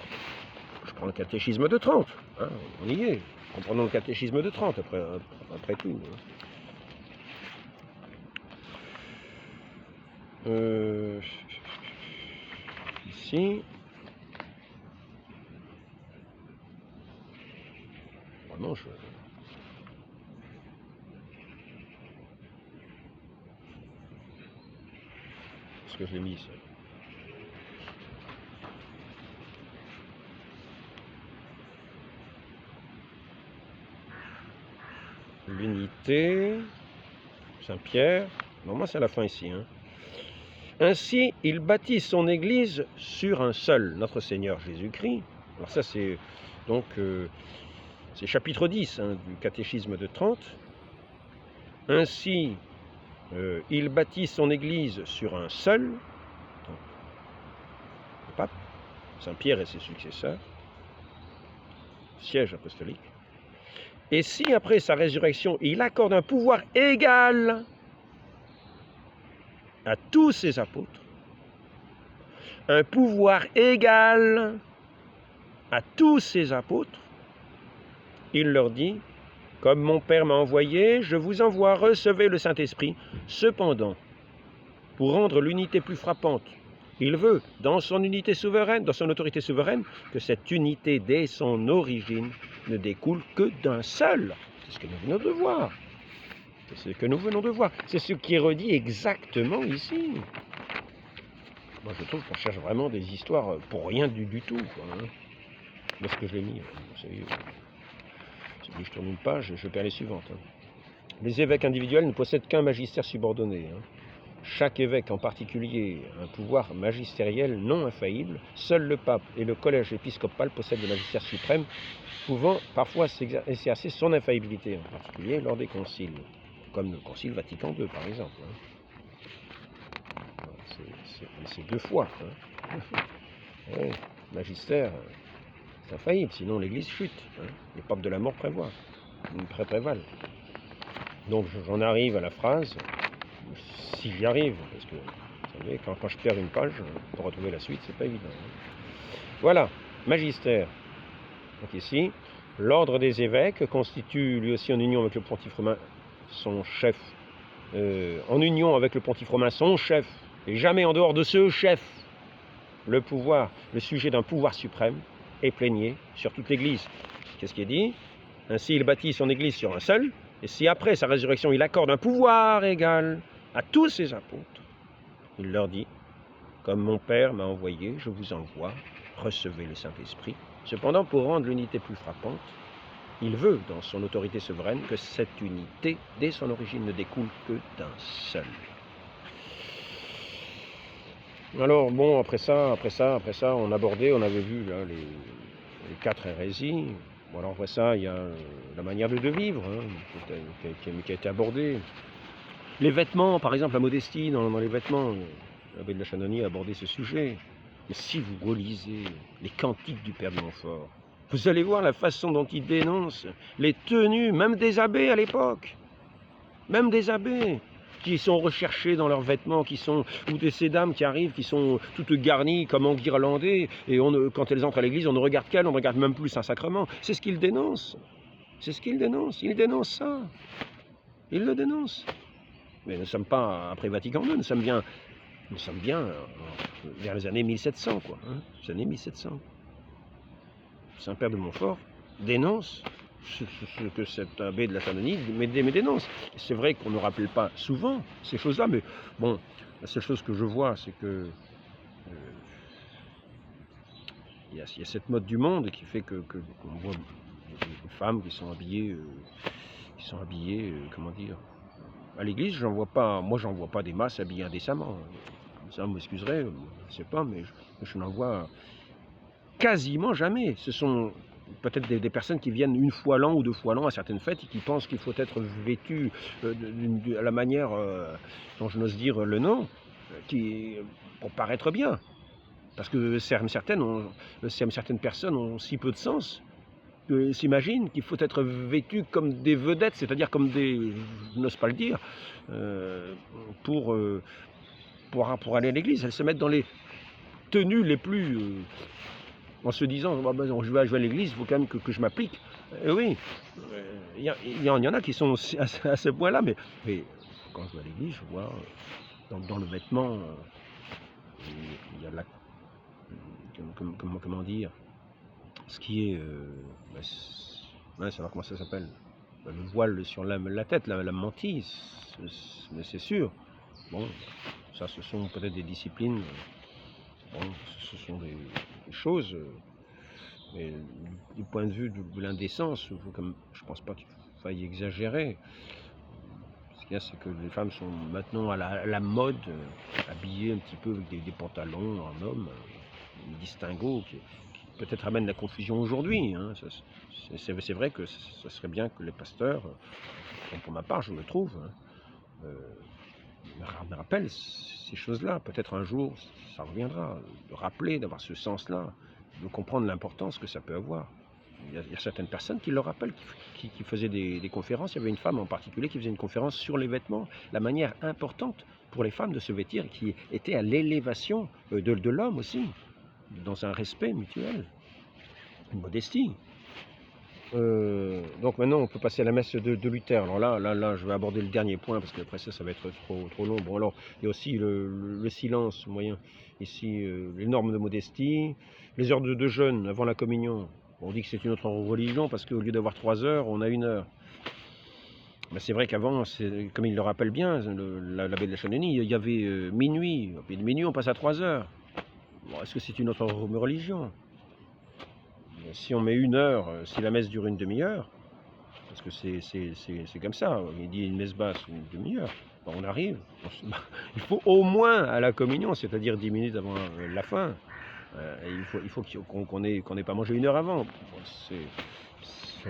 je prends le catéchisme de Trente, hein, on y est. Comprenons le catéchisme de Trente, après tout. Ici, vraiment, est-ce que je l'ai mis ça? L'unité, Saint-Pierre, normalement c'est à la fin ici. Hein. Ainsi, il bâtit son Église sur un seul, notre Seigneur Jésus-Christ. Alors ça, c'est donc c'est chapitre 10 du catéchisme de Trente. Ainsi, il bâtit son Église sur un seul, donc, le pape, Saint-Pierre et ses successeurs, siège apostolique. Et si après sa résurrection, il accorde un pouvoir égal à tous ses apôtres, un pouvoir égal à tous ses apôtres, il leur dit, comme mon Père m'a envoyé, je vous envoie, recevez le Saint-Esprit. Cependant, pour rendre l'unité plus frappante, il veut, dans son unité souveraine, dans son autorité souveraine, que cette unité dès son origine ne découle que d'un seul. C'est ce que nous venons de voir. C'est ce que nous venons de voir. C'est ce qui est redit exactement ici. Moi, je trouve qu'on cherche vraiment des histoires pour rien du tout, quoi, hein. Où est-ce que je l'ai mis? Vous savez, si je tourne une page, je perds les suivantes. Les évêques individuels ne possèdent qu'un magistère subordonné. Chaque évêque en particulier a un pouvoir magistériel non infaillible. Seul le pape et le collège épiscopal possèdent le magistère suprême, pouvant parfois exercer son infaillibilité, en particulier lors des conciles, comme le concile Vatican II par exemple. C'est deux fois. Ouais, magistère, c'est infaillible, sinon l'Église chute. Les papes de la mort prévalent. Donc j'en arrive à la phrase, si j'y arrive, parce que vous savez, quand je perds une page, pour retrouver la suite, c'est pas évident. Voilà, magistère. Donc ici, l'ordre des évêques constitue lui aussi en union avec le pontife romain son chef, en union avec le pontife romain son chef, et jamais en dehors de ce chef, le pouvoir, le sujet d'un pouvoir suprême est plénier sur toute l'Église. Qu'est-ce qui est dit? Ainsi, il bâtit son Église sur un seul, et si après sa résurrection, il accorde un pouvoir égal à tous ses apôtres, il leur dit, comme mon Père m'a envoyé, je vous envoie, recevez le Saint-Esprit. Cependant, pour rendre l'unité plus frappante, il veut, dans son autorité souveraine, que cette unité, dès son origine, ne découle que d'un seul. Alors, bon, après ça, on avait vu là, les quatre hérésies. Bon, alors après ça, il y a la manière de vivre qui a été abordée. Les vêtements, par exemple, la modestie dans les vêtements. L'abbé de la Chanonie a abordé ce sujet. Mais si vous relisez les cantiques du Père de Montfort, vous allez voir la façon dont il dénonce les tenues, même des abbés à l'époque. Même des abbés qui sont recherchés dans leurs vêtements, ou ces dames qui arrivent, qui sont toutes garnies comme enguirlandées, et quand elles entrent à l'église, on ne regarde qu'elles, on ne regarde même plus un sacrement. C'est ce qu'il dénonce. C'est ce qu'il dénonce. Il dénonce ça. Il le dénonce. Mais nous ne sommes pas après Vatican II, nous sommes bien vers les années 1700, quoi. Les années 1700. Saint-Père de Montfort dénonce ce que cet abbé de la Chanonie dénonce. C'est vrai qu'on ne rappelle pas souvent ces choses-là, mais bon, la seule chose que je vois, c'est que il y a cette mode du monde qui fait qu'on voit des femmes qui sont habillées, comment dire, à l'église, moi j'en vois pas des masses habillées indécemment. Ça, vous m'excuserez, je sais pas, mais je n'en vois quasiment jamais. Ce sont peut-être des personnes qui viennent une fois l'an ou deux fois l'an à certaines fêtes et qui pensent qu'il faut être vêtu à la manière dont je n'ose dire le nom, pour paraître bien. Parce que certaines personnes ont si peu de sens qu'elles s'imaginent qu'il faut être vêtu comme des vedettes, c'est-à-dire comme des, je n'ose pas le dire, pour aller à l'église. Elles se mettent dans les tenues les plus... en se disant, je vais à l'église, il faut quand même que je m'applique. Oui, il y en a qui sont à ce point-là, mais quand je vais à l'église, je vois dans le vêtement, il y a la... Comment dire, ce qui est... savoir comment ça s'appelle. Le voile sur la tête, la mantille, mais c'est sûr. Bon, ça, ce sont peut-être des disciplines... Bon, ce sont des choses, mais du point de vue de l'indécence, je ne pense pas qu'il faille exagérer. Ce qu'il y a, c'est que les femmes sont maintenant à la mode, habillées un petit peu avec des pantalons en homme, une distinguo qui peut-être amène la confusion aujourd'hui. Hein. C'est vrai que ça serait bien que les pasteurs, pour ma part, je le trouve, hein, me rappellent ces choses-là. Peut-être un jour, ça reviendra, de rappeler, d'avoir ce sens-là, de comprendre l'importance que ça peut avoir. Il y a certaines personnes qui le rappellent, qui faisaient des conférences. Il y avait une femme en particulier qui faisait une conférence sur les vêtements, la manière importante pour les femmes de se vêtir, qui était à l'élévation de l'homme aussi, dans un respect mutuel, une modestie. Donc maintenant, on peut passer à la messe de Luther. Alors là, je vais aborder le dernier point, parce qu'après ça va être trop long. Bon, alors, il y a aussi le silence moyen. Ici, les normes de modestie, les heures de jeûne avant la communion. On dit que c'est une autre religion, parce qu'au lieu d'avoir 3 heures, on a 1 heure. Ben, c'est vrai qu'avant, comme il le rappelle bien, l'abbé de la Chanonie, il y avait minuit. Et de minuit, on passe à 3 heures. Bon, est-ce que c'est une autre religion? Si on met 1 heure, si la messe dure une demi-heure, parce que c'est comme ça, il dit une messe basse, une demi-heure, ben on arrive, il faut au moins à la communion, c'est-à-dire 10 minutes avant la fin, il faut qu'on n'ait pas mangé 1 heure avant.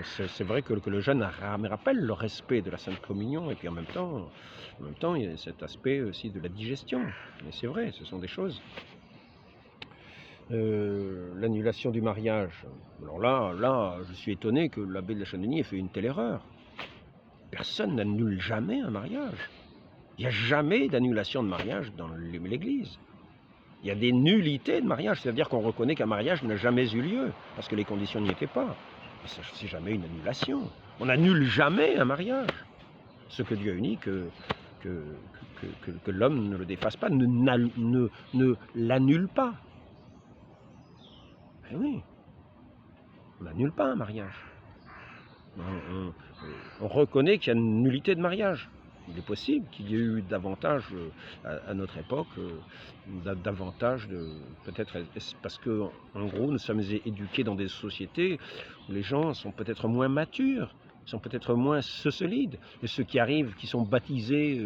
C'est vrai que le jeûne rappelle le respect de la Sainte Communion, et puis en même temps, il y a cet aspect aussi de la digestion, mais c'est vrai, ce sont des choses. L'annulation du mariage. Alors là, je suis étonné que l'abbé de la Chanonie ait fait une telle erreur. Personne n'annule jamais un mariage. Il n'y a jamais d'annulation de mariage dans l'Église. Il y a des nullités de mariage, c'est-à-dire qu'on reconnaît qu'un mariage n'a jamais eu lieu, parce que les conditions n'y étaient pas. C'est jamais une annulation. On n'annule jamais un mariage. Ce que Dieu a uni, que l'homme ne le défasse pas, ne l'annule pas. Eh oui, on n'annule pas un mariage. On reconnaît qu'il y a une nullité de mariage. Il est possible qu'il y ait eu davantage, à notre époque, davantage de... Peut-être parce que, en gros, nous sommes éduqués dans des sociétés où les gens sont peut-être moins matures, sont peut-être moins solides. Et ceux qui arrivent, qui sont baptisés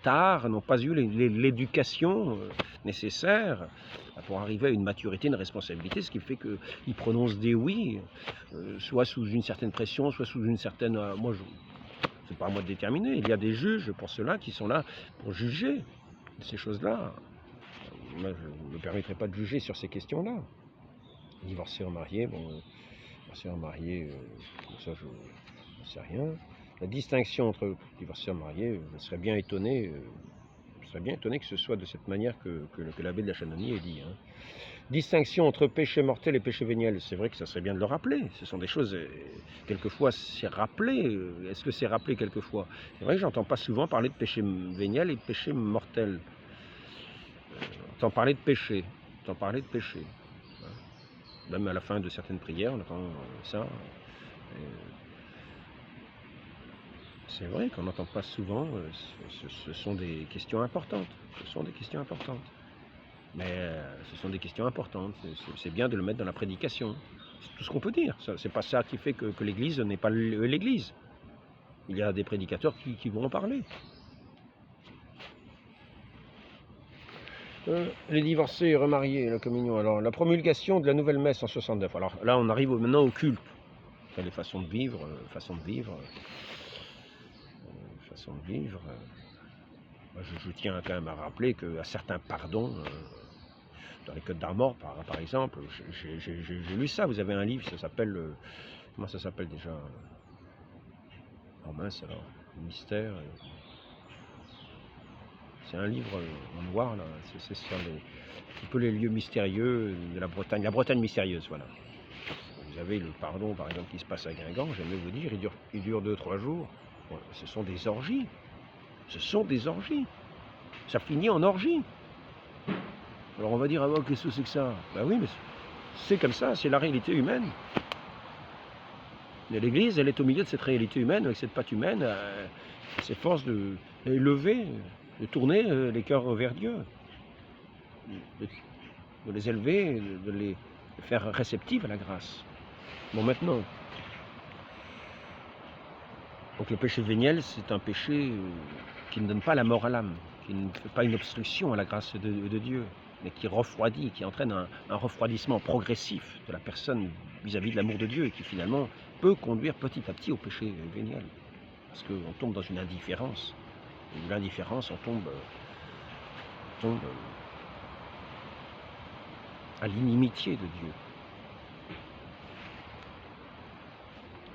tard, n'ont pas eu l'éducation nécessaire pour arriver à une maturité, une responsabilité, ce qui fait qu'ils prononcent des oui, soit sous une certaine pression, soit sous une certaine... c'est pas à moi de déterminer. Il y a des juges pour cela qui sont là pour juger ces choses-là. Moi, je ne me permettrai pas de juger sur ces questions-là. Divorcé ou marié, bon, divorcé ou marié, ça je ne sais rien. La distinction entre divorcé et marié, je serais bien étonné. Que ce soit de cette manière que l'abbé de la Chanonie ait dit. Hein. Distinction entre péché mortel et péché véniel, c'est vrai que ça serait bien de le rappeler. Ce sont des choses, quelquefois c'est rappelé. Est-ce que c'est rappelé quelquefois? C'est vrai que j'entends pas souvent parler de péché véniel et de péché mortel. T'en parler de péché. Hein. Même à la fin de certaines prières, on entend ça. C'est vrai qu'on n'entend pas souvent, ce sont des questions importantes. Mais ce sont des questions importantes. C'est bien de le mettre dans la prédication. C'est tout ce qu'on peut dire. C'est pas ça qui fait que l'Église n'est pas l'Église. Il y a des prédicateurs qui vont en parler. Les divorcés et remariés, la communion. Alors, la promulgation de la nouvelle messe en 69. Alors là, on arrive maintenant au culte. Enfin, les façons de vivre, je tiens quand même à rappeler qu'à certains pardons, dans les Côtes d'Armor, par exemple, j'ai lu ça. Vous avez un livre, ça s'appelle... comment ça s'appelle déjà? Oh mince alors, Mystère... c'est un livre en noir, là. C'est sur un peu les lieux mystérieux de la Bretagne mystérieuse, voilà. Vous avez le pardon, par exemple, qui se passe à Guingamp, j'aime vous dire, il dure 2-3 jours. Bon, ce sont des orgies. Ça finit en orgie. Alors on va dire, ah bon, qu'est-ce que c'est que ça? Ben oui, mais c'est comme ça, c'est la réalité humaine. Et l'Église, elle est au milieu de cette réalité humaine, avec cette patte humaine, elle s'efforce de l'élever, de tourner les cœurs vers Dieu, de les élever, de les faire réceptifs à la grâce. Bon, maintenant, Donc le péché véniel, c'est un péché qui ne donne pas la mort à l'âme, qui ne fait pas une obstruction à la grâce de Dieu, mais qui refroidit, qui entraîne un refroidissement progressif de la personne vis-à-vis de l'amour de Dieu et qui finalement peut conduire petit à petit au péché véniel. Parce qu'on tombe dans une indifférence. Et de l'indifférence, on tombe à l'inimitié de Dieu.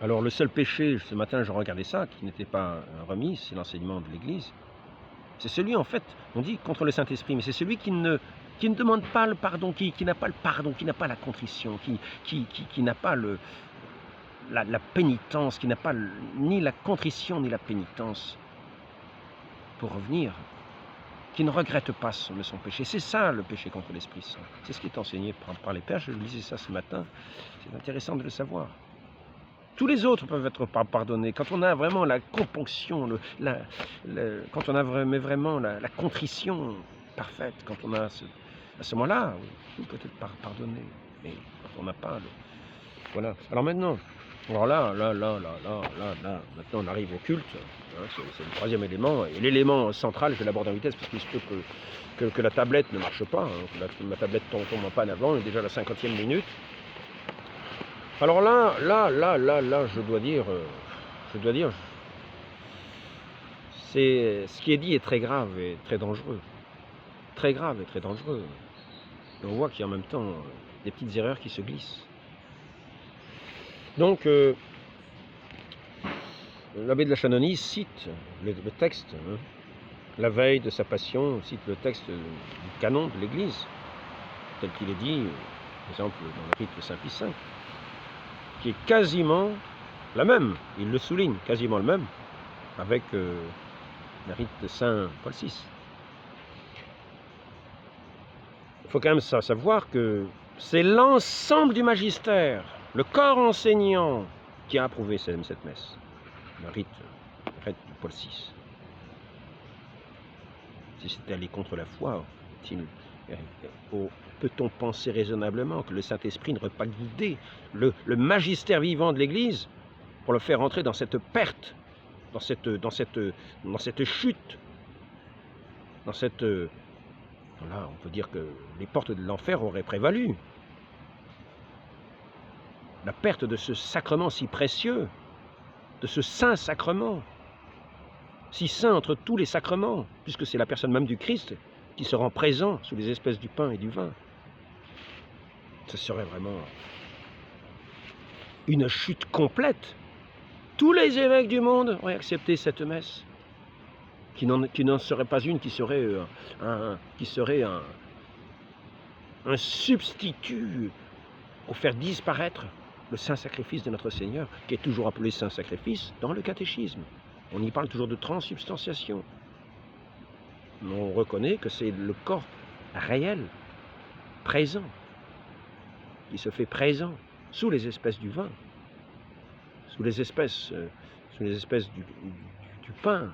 Alors le seul péché, ce matin je regardais ça, qui n'était pas remis, c'est l'enseignement de l'Église. C'est celui en fait, on dit contre le Saint-Esprit, mais c'est celui qui ne demande pas le pardon, qui n'a pas le pardon, qui n'a pas la contrition, qui n'a pas la pénitence, qui n'a pas ni la contrition ni la pénitence pour revenir, qui ne regrette pas son péché. C'est ça le péché contre l'Esprit Saint. C'est ce qui est enseigné par les pères, je lisais ça ce matin, c'est intéressant de le savoir. Tous les autres peuvent être pardonnés. Quand on a vraiment la componction, quand on a vraiment la contrition parfaite, quand on a à ce moment-là, tout peut être pardonné. Mais quand on n'a pas voilà. Alors maintenant, maintenant on arrive au culte. Hein, c'est le troisième élément. Et l'élément central, je vais l'aborder en vitesse parce qu'il se peut que la tablette ne marche pas. Hein, ma tablette tombe en panne avant, on est déjà à la 50e minute. Alors là, je dois dire, c'est ce qui est dit est très grave et très dangereux. Très grave et très dangereux. Et on voit qu'il y a en même temps des petites erreurs qui se glissent. Donc, l'abbé de la Chanonie cite le texte, hein, la veille de sa passion, cite le texte du canon de l'Église, tel qu'il est dit, par exemple, dans le rite de Saint-Pie V, qui est quasiment la même, il le souligne, quasiment le même, avec le rite de Saint Paul VI. Il faut quand même savoir que c'est l'ensemble du magistère, le corps enseignant, qui a approuvé cette messe, le rite de Paul VI. Si c'était aller contre la foi, peut-on penser raisonnablement que le Saint-Esprit n'aurait pas guidé le magistère vivant de l'Église pour le faire entrer dans cette perte, dans cette chute, dans cette... Voilà, on peut dire que les portes de l'enfer auraient prévalu. La perte de ce sacrement si précieux, de ce saint sacrement, si saint entre tous les sacrements, puisque c'est la personne même du Christ qui se rend présent sous les espèces du pain et du vin. Ce serait vraiment une chute complète. Tous les évêques du monde auraient accepté cette messe, qui n'en serait pas une, qui serait un substitut pour faire disparaître le saint sacrifice de notre Seigneur, qui est toujours appelé saint sacrifice dans le catéchisme. On y parle toujours de transsubstantiation. On reconnaît que c'est le corps réel, présent, qui se fait présent sous les espèces du vin, sous les espèces du pain,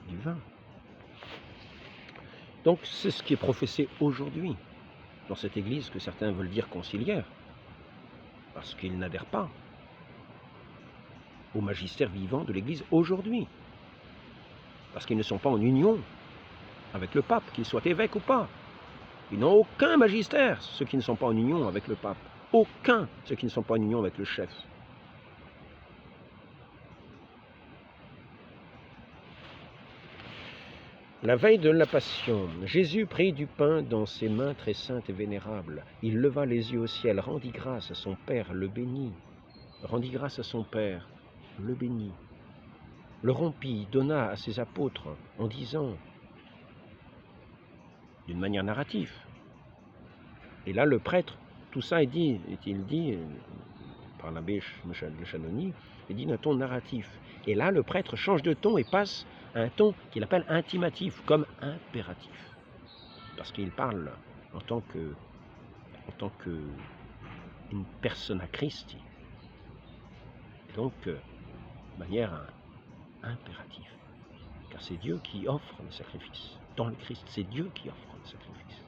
du vin. Donc c'est ce qui est professé aujourd'hui dans cette église que certains veulent dire conciliaire, parce qu'ils n'adhèrent pas au magistère vivant de l'église aujourd'hui, parce qu'ils ne sont pas en union avec le pape, qu'il soit évêque ou pas. Ils n'ont aucun magistère, ceux qui ne sont pas en union avec le pape. Aucun, ceux qui ne sont pas en union avec le chef. La veille de la Passion, Jésus prit du pain dans ses mains très saintes et vénérables. Il leva les yeux au ciel, rendit grâce à son Père, le bénit. Rendit grâce à son Père, le bénit. Le rompit, donna à ses apôtres en disant, d'une manière narrative. Et là, le prêtre, tout ça est dit par l'abbé de Chanonie, il dit d'un ton narratif. Et là, le prêtre change de ton et passe à un ton qu'il appelle intimatif, comme impératif. Parce qu'il parle en tant que une persona Christi. Et donc, de manière impérative. Car c'est Dieu qui offre le sacrifice. Dans le Christ, c'est Dieu qui offre le sacrifice.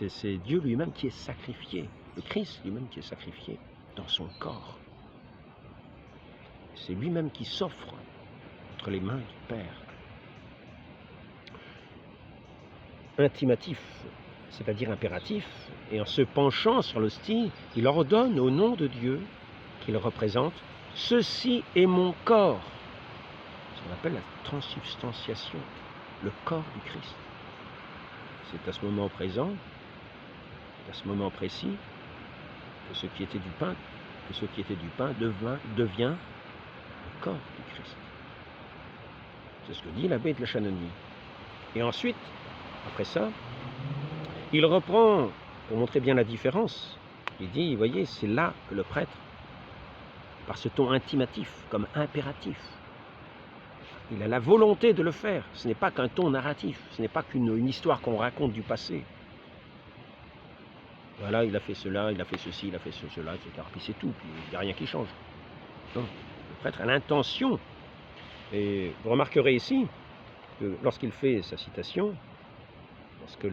C'est Dieu lui-même qui est sacrifié. Le Christ lui-même qui est sacrifié. dans son corps. C'est lui-même qui s'offre entre les mains du Père. Intimatif, c'est-à-dire impératif, et en se penchant sur l'hostie, il ordonne au nom de Dieu qu'il représente « Ceci est mon corps ». C'est ce qu'on appelle la transubstantiation, le corps du Christ. C'est à ce moment présent, à ce moment précis, que ce qui était du pain, devient le corps du Christ. C'est ce que dit l'abbé de la Chanonnie. Et ensuite, après ça, il reprend, pour montrer bien la différence, il dit, vous voyez, c'est là que le prêtre, par ce ton intimatif, comme impératif, il a la volonté de le faire. Ce n'est pas qu'un ton narratif, ce n'est pas qu'une histoire qu'on raconte du passé. Voilà, il a fait cela, il a fait ceci, il a fait cela, etc. Puis c'est tout, puis il n'y a rien qui change. Non, le prêtre a l'intention. Et vous remarquerez ici que lorsqu'il fait sa citation, lorsque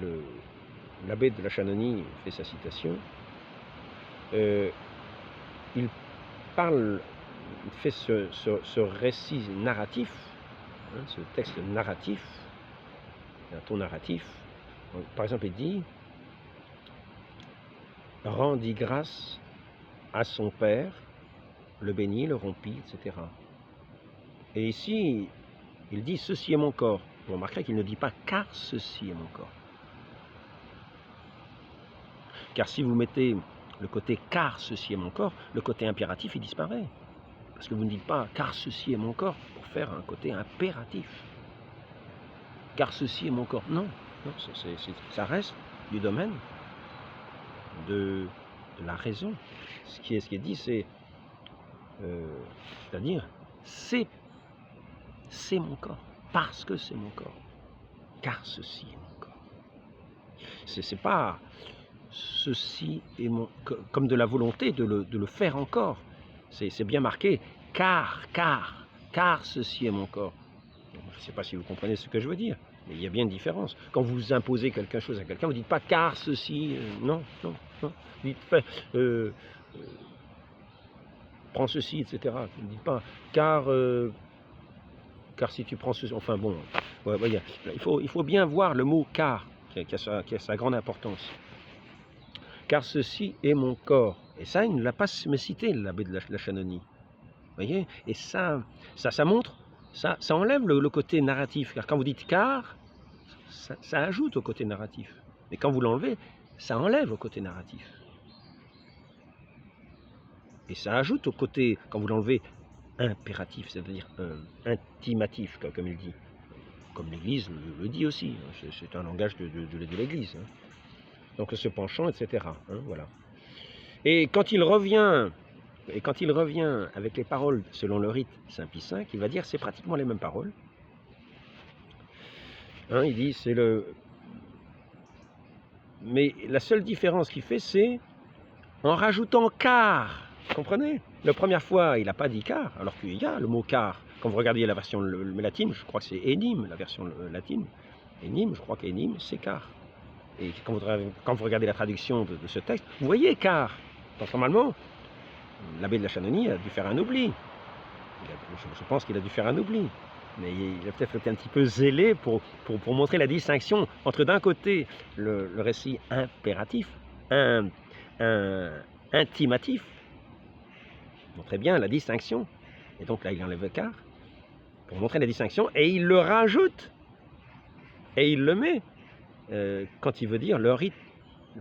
l'abbé de la Chanonnie fait sa citation, il fait ce récit narratif, ce texte narratif, un ton narratif. Par exemple, il dit « rendit grâce à son Père, le bénit, le rompit, etc. » Et ici, il dit « ceci est mon corps ». Vous remarquerez qu'il ne dit pas « car ceci est mon corps ». Car si vous mettez le côté « car ceci est mon corps », le côté impératif, il disparaît. Parce que vous ne dites pas « car ceci est mon corps » pour faire un côté impératif. « Car ceci est mon corps ». Non, non, ça reste du domaine de la raison. Ce qui est dit, c'est-à-dire, c'est mon corps, parce que c'est mon corps. Car ceci est mon corps. C'est pas ceci est mon, comme de la volonté de le faire encore. C'est bien marqué, car ceci est mon corps. Je ne sais pas si vous comprenez ce que je veux dire, mais il y a bien une différence. Quand vous imposez quelque chose à quelqu'un, vous ne dites pas car ceci, non. Vous dites prends ceci, etc. Vous ne dites pas car si tu prends ceci, enfin bon, ouais, il faut bien voir le mot car, qui a sa grande importance. Car ceci est mon corps. Et ça, il ne l'a pas cité, l'abbé de la Chanonnie. Vous voyez? Et ça montre, ça enlève le côté narratif. Car quand vous dites car, ça ajoute au côté narratif. Mais quand vous l'enlevez, ça enlève au côté narratif. Et ça ajoute au côté, quand vous l'enlevez, impératif, c'est-à-dire intimatif, comme il dit. Comme l'Église le dit aussi. C'est un langage de l'Église. Donc se penchant, etc. Voilà. Et quand il revient avec les paroles selon le rite Saint Pie V, il va dire c'est pratiquement les mêmes paroles. Il dit c'est le... Mais la seule différence qu'il fait, c'est en rajoutant car. Vous comprenez? La première fois, il n'a pas dit car, alors qu'il y a le mot car. Quand vous regardez la version latine, je crois que c'est enim, la version latine. Enim, je crois qu'enim, c'est car. Et quand vous regardez la traduction de ce texte, vous voyez car. Donc normalement, l'abbé de la Chanonnie a dû faire un oubli. Je pense qu'il a dû faire un oubli. Mais il a peut-être été un petit peu zélé pour montrer la distinction entre d'un côté le récit impératif, intimatif, montrait bien la distinction. Et donc là, il enlève le car pour montrer la distinction et il le rajoute et il le met quand il veut dire le rite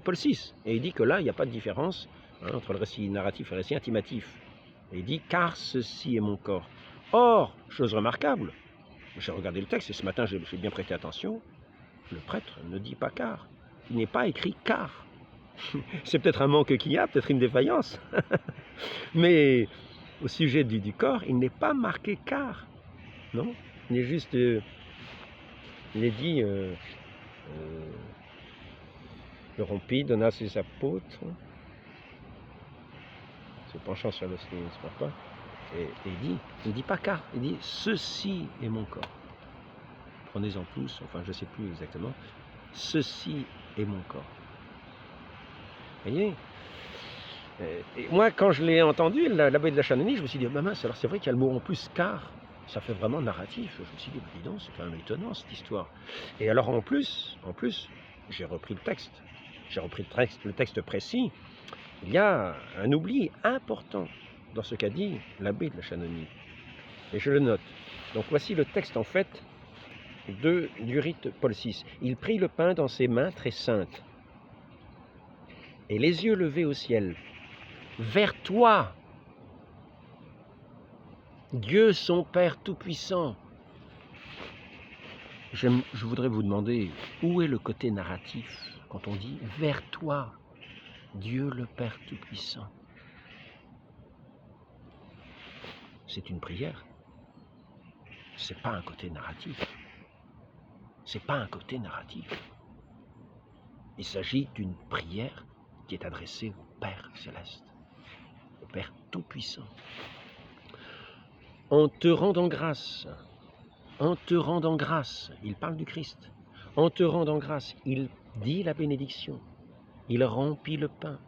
Paul VI. Et il dit que là, il n'y a pas de différence entre le récit narratif et le récit intimatif. Et il dit « car ceci est mon corps ». Or, chose remarquable, j'ai regardé le texte et ce matin, j'ai bien prêté attention, le prêtre ne dit pas « car ». Il n'est pas écrit « car ». C'est peut-être un manque qu'il y a, peut-être une défaillance. Mais au sujet du corps, il n'est pas marqué « car ». Non, il est juste... il est dit... le rompit, donna à ses apôtres, se penchant sur l'hostie, pas. Et il ne dit pas car, il dit ceci est mon corps. Prenez-en tous, enfin je ne sais plus exactement. Ceci est mon corps. Vous voyez? Et moi, quand je l'ai entendu, l'abbé de la Chanonie, je me suis dit, bah mince, alors c'est vrai qu'il y a le mot en plus car, ça fait vraiment narratif. Je me suis dit, bah dis donc, c'est quand même étonnant cette histoire. Et alors en plus, j'ai repris le texte. J'ai repris le texte précis. Il y a un oubli important dans ce qu'a dit l'abbé de la Chanonie. Et je le note. Donc voici le texte en fait du rite Paul VI. Il prit le pain dans ses mains très saintes, et les yeux levés au ciel, vers toi, Dieu son Père Tout-Puissant. Je voudrais vous demander, où est le côté narratif quand on dit « vers toi, Dieu le Père Tout-Puissant ». C'est une prière. C'est pas un côté narratif. C'est pas un côté narratif. Il s'agit d'une prière qui est adressée au Père Céleste, au Père Tout-Puissant. En te rendant grâce, il parle du Christ, en te rendant grâce, il dit la bénédiction, il rompit le pain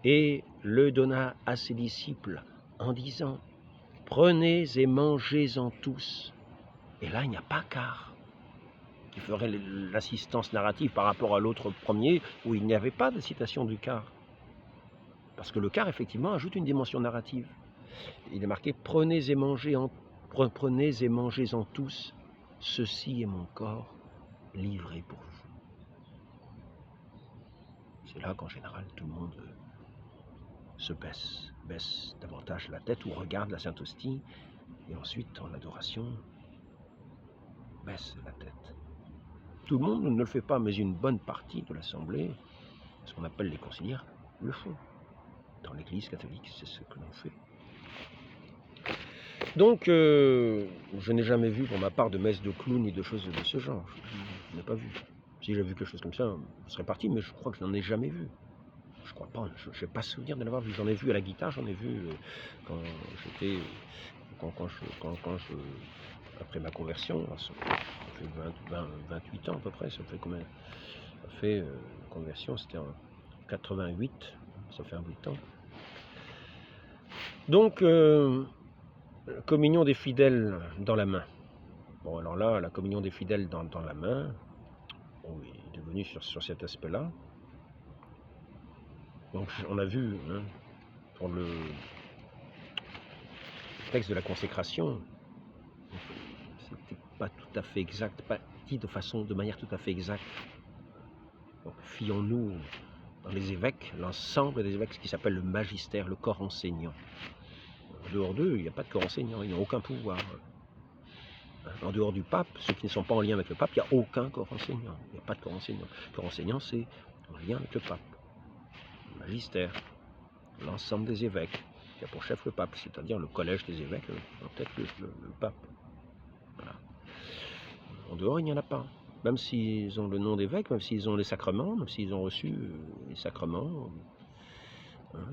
et le donna à ses disciples en disant « Prenez et mangez-en tous ». Et là, il n'y a pas quart qui ferait l'assistance narrative par rapport à l'autre premier où il n'y avait pas de citation du quart. Parce que le quart, effectivement, ajoute une dimension narrative. Il est marqué « Prenez et mangez-en tous, ceci est mon corps livré pour vous ». C'est là qu'en général, tout le monde se baisse davantage la tête ou regarde la Sainte Hostie, et ensuite, en adoration, baisse la tête. Tout le monde ne le fait pas, mais une bonne partie de l'Assemblée, ce qu'on appelle les conciliaires, le font. Dans l'Église catholique, c'est ce que l'on fait. Donc, je n'ai jamais vu pour ma part de messe de clown ni de choses de ce genre. Je n'ai pas vu. Si j'ai vu quelque chose comme ça, je serais parti, mais je crois que je n'en ai jamais vu. Je crois pas, je n'ai pas souvenir de l'avoir vu. J'en ai vu à la guitare, j'en ai vu quand j'étais, après ma conversion, ça fait 28 ans à peu près, ça fait combien? Ça fait, conversion, c'était en 88, ça fait un bout de temps. Donc, communion des fidèles dans la main. Bon, alors là, la communion des fidèles dans la main, on est devenu sur cet aspect-là. Donc, on a vu, hein, pour le texte de la consécration, c'était pas tout à fait exact, pas dit de manière tout à fait exacte. Donc, fions-nous dans les évêques, l'ensemble des évêques, ce qui s'appelle le magistère, le corps enseignant. En dehors d'eux, il n'y a pas de corps enseignant, ils n'ont aucun pouvoir. En dehors du pape, ceux qui ne sont pas en lien avec le pape, il n'y a aucun corps enseignant. Il n'y a pas de corps enseignant. Le corps enseignant, c'est en lien avec le pape. Le magistère, l'ensemble des évêques, qui a pour chef le pape, c'est-à-dire le collège des évêques, peut-être le pape. Voilà. En dehors, il n'y en a pas. Même s'ils ont le nom d'évêque, même s'ils ont les sacrements, même s'ils ont reçu les sacrements, hein,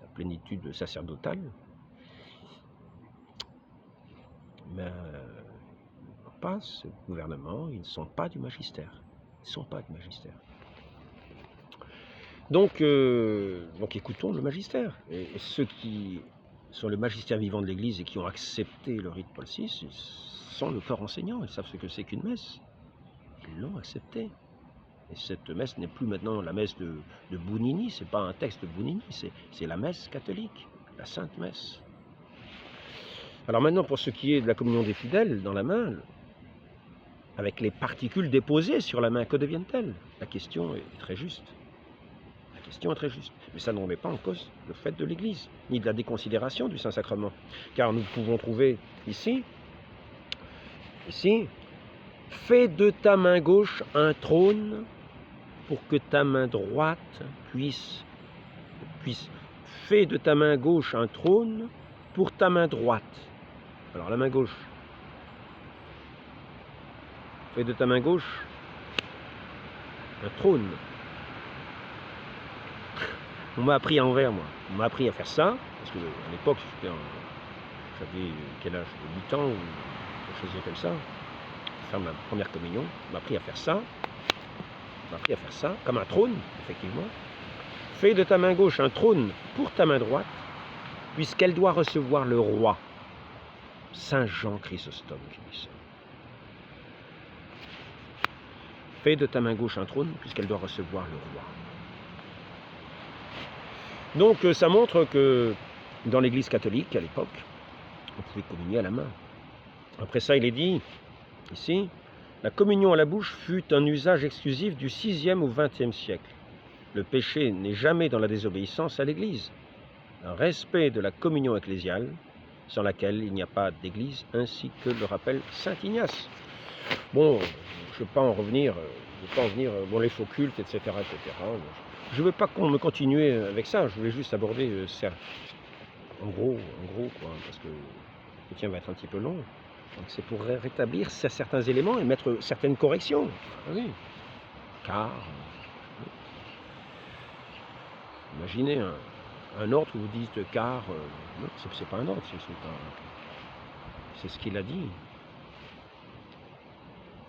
la plénitude sacerdotale, mais pas ce gouvernement, ils ne sont pas du magistère. Ils ne sont pas du magistère. Donc écoutons le magistère. Et ceux qui sont le magistère vivant de l'Église et qui ont accepté le rite Paul VI sont le corps enseignant. Ils savent ce que c'est qu'une messe. Ils l'ont accepté. Et cette messe n'est plus maintenant la messe de Bounini, c'est pas un texte de Bounini, c'est la messe catholique, la Sainte Messe. Alors maintenant, pour ce qui est de la communion des fidèles dans la main, avec les particules déposées sur la main, que deviennent-elles? La question est très juste. La question est très juste. Mais ça ne remet pas en cause le fait de l'Église, ni de la déconsidération du Saint-Sacrement. Car nous pouvons trouver ici, fais de ta main gauche un trône pour que ta main droite puisse. Fais de ta main gauche un trône pour ta main droite. Alors la main gauche. Fais de ta main gauche un trône. On m'a appris à envers, moi. On m'a appris à faire ça, parce qu'à l'époque, j'avais quel âge? 8 ans ou quelque chose comme ça. Faire ma première communion. On m'a appris à faire ça. On m'a appris à faire ça, comme un trône, effectivement. Fais de ta main gauche un trône pour ta main droite, puisqu'elle doit recevoir le roi. Saint Jean Chrysostome qui dit ça. Fais de ta main gauche un trône, puisqu'elle doit recevoir le roi. Donc ça montre que dans l'Église catholique, à l'époque, on pouvait communier à la main. Après ça, il est dit, ici, la communion à la bouche fut un usage exclusif du 6e au 20e siècle. Le péché n'est jamais dans la désobéissance à l'Église. Un respect de la communion ecclésiale, sans laquelle il n'y a pas d'Église, ainsi que le rappelle saint Ignace. Bon, je ne vais pas en revenir, bon, les faux cultes, etc., etc. Je ne veux pas qu'on me continue avec ça, je voulais juste aborder ça. En gros, quoi, parce que le tien va être un petit peu long. Donc c'est pour rétablir certains éléments et mettre certaines corrections. Ah oui. Car, imaginez un ordre où vous dites car, non, c'est pas un ordre, c'est ce qu'il a dit.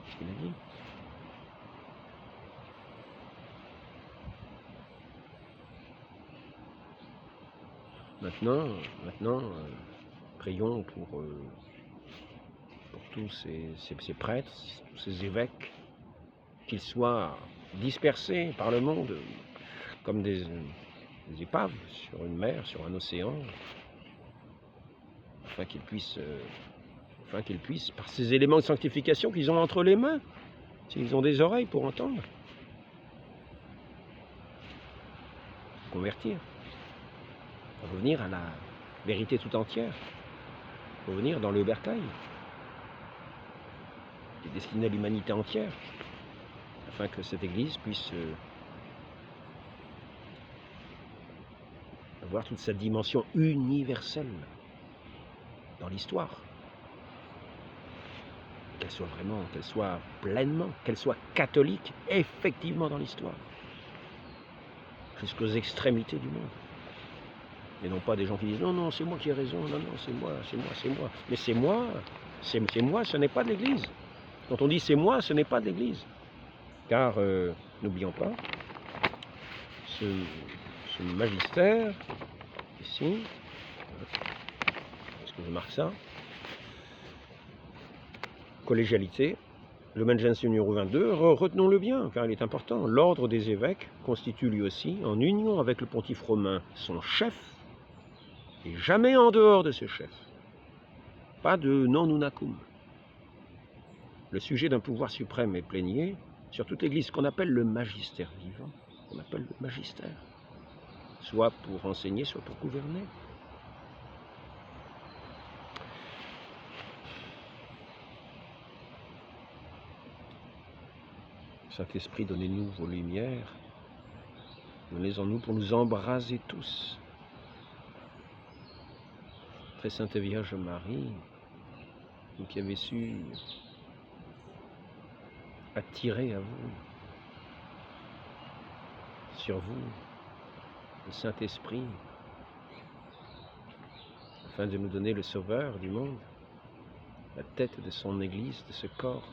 Ce qu'il a dit. Maintenant, prions pour tous ces prêtres, tous ces évêques, qu'ils soient dispersés par le monde comme des épaves sur une mer, sur un océan, afin qu'ils puissent, par ces éléments de sanctification qu'ils ont entre les mains, s'ils ont des oreilles pour entendre, convertir, revenir à la vérité tout entière, revenir dans le bercail, qui est destiné à l'humanité entière, afin que cette Église puisse avoir toute sa dimension universelle dans l'histoire. Qu'elle soit vraiment, qu'elle soit pleinement, qu'elle soit catholique, effectivement dans l'histoire, jusqu'aux extrémités du monde. Et non pas des gens qui disent non, non, c'est moi qui ai raison, non, non, c'est moi. Mais c'est moi, ce n'est pas de l'Église. Quand on dit c'est moi, ce n'est pas de l'Église. Car, n'oublions pas, ce magistère, ici, est-ce que je marque ça? Collégialité, Lumen Gentium numéro 22, retenons-le bien, car il est important. L'ordre des évêques constitue lui aussi, en union avec le pontife romain, son chef, et jamais en dehors de ce chef. Pas de non unacum. Le sujet d'un pouvoir suprême est plénier sur toute l'Église, qu'on appelle le magistère vivant, qu'on appelle le magistère, soit pour enseigner, soit pour gouverner. Saint-Esprit, donnez-nous vos lumières, donnez-en-nous pour nous embraser tous. Très Sainte Vierge Marie, vous qui avez su attirer à vous, sur vous, le Saint-Esprit, afin de nous donner le Sauveur du monde, la tête de son Église, de ce corps,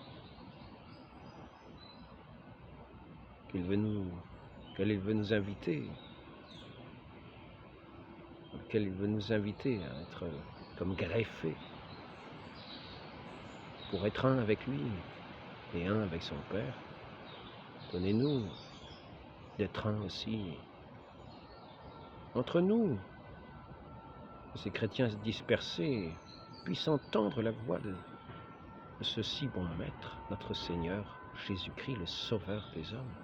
qu'elle veut nous inviter, qu'elle veut nous inviter à être comme greffés, pour être un avec lui et un avec son Père. Donnez-nous d'être un aussi entre nous, que ces chrétiens dispersés puissent entendre la voix de ce si bon Maître, notre Seigneur Jésus-Christ, le Sauveur des hommes.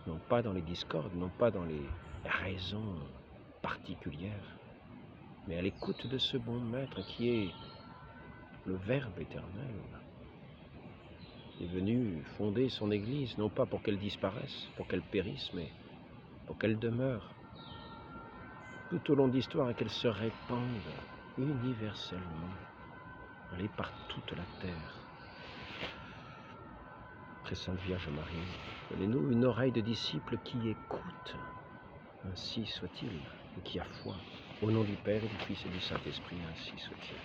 Non pas dans les discordes, non pas dans les raisons particulières, mais à l'écoute de ce bon Maître qui est le Verbe éternel, qui est venu fonder son Église, non pas pour qu'elle disparaisse, pour qu'elle périsse, mais pour qu'elle demeure tout au long de l'histoire et qu'elle se répande universellement, allée par toute la terre. Très Sainte Vierge Marie, donnez-nous une oreille de disciple qui écoute, ainsi soit-il, et qui a foi. Au nom du Père, et du Fils et du Saint-Esprit, ainsi soit-il.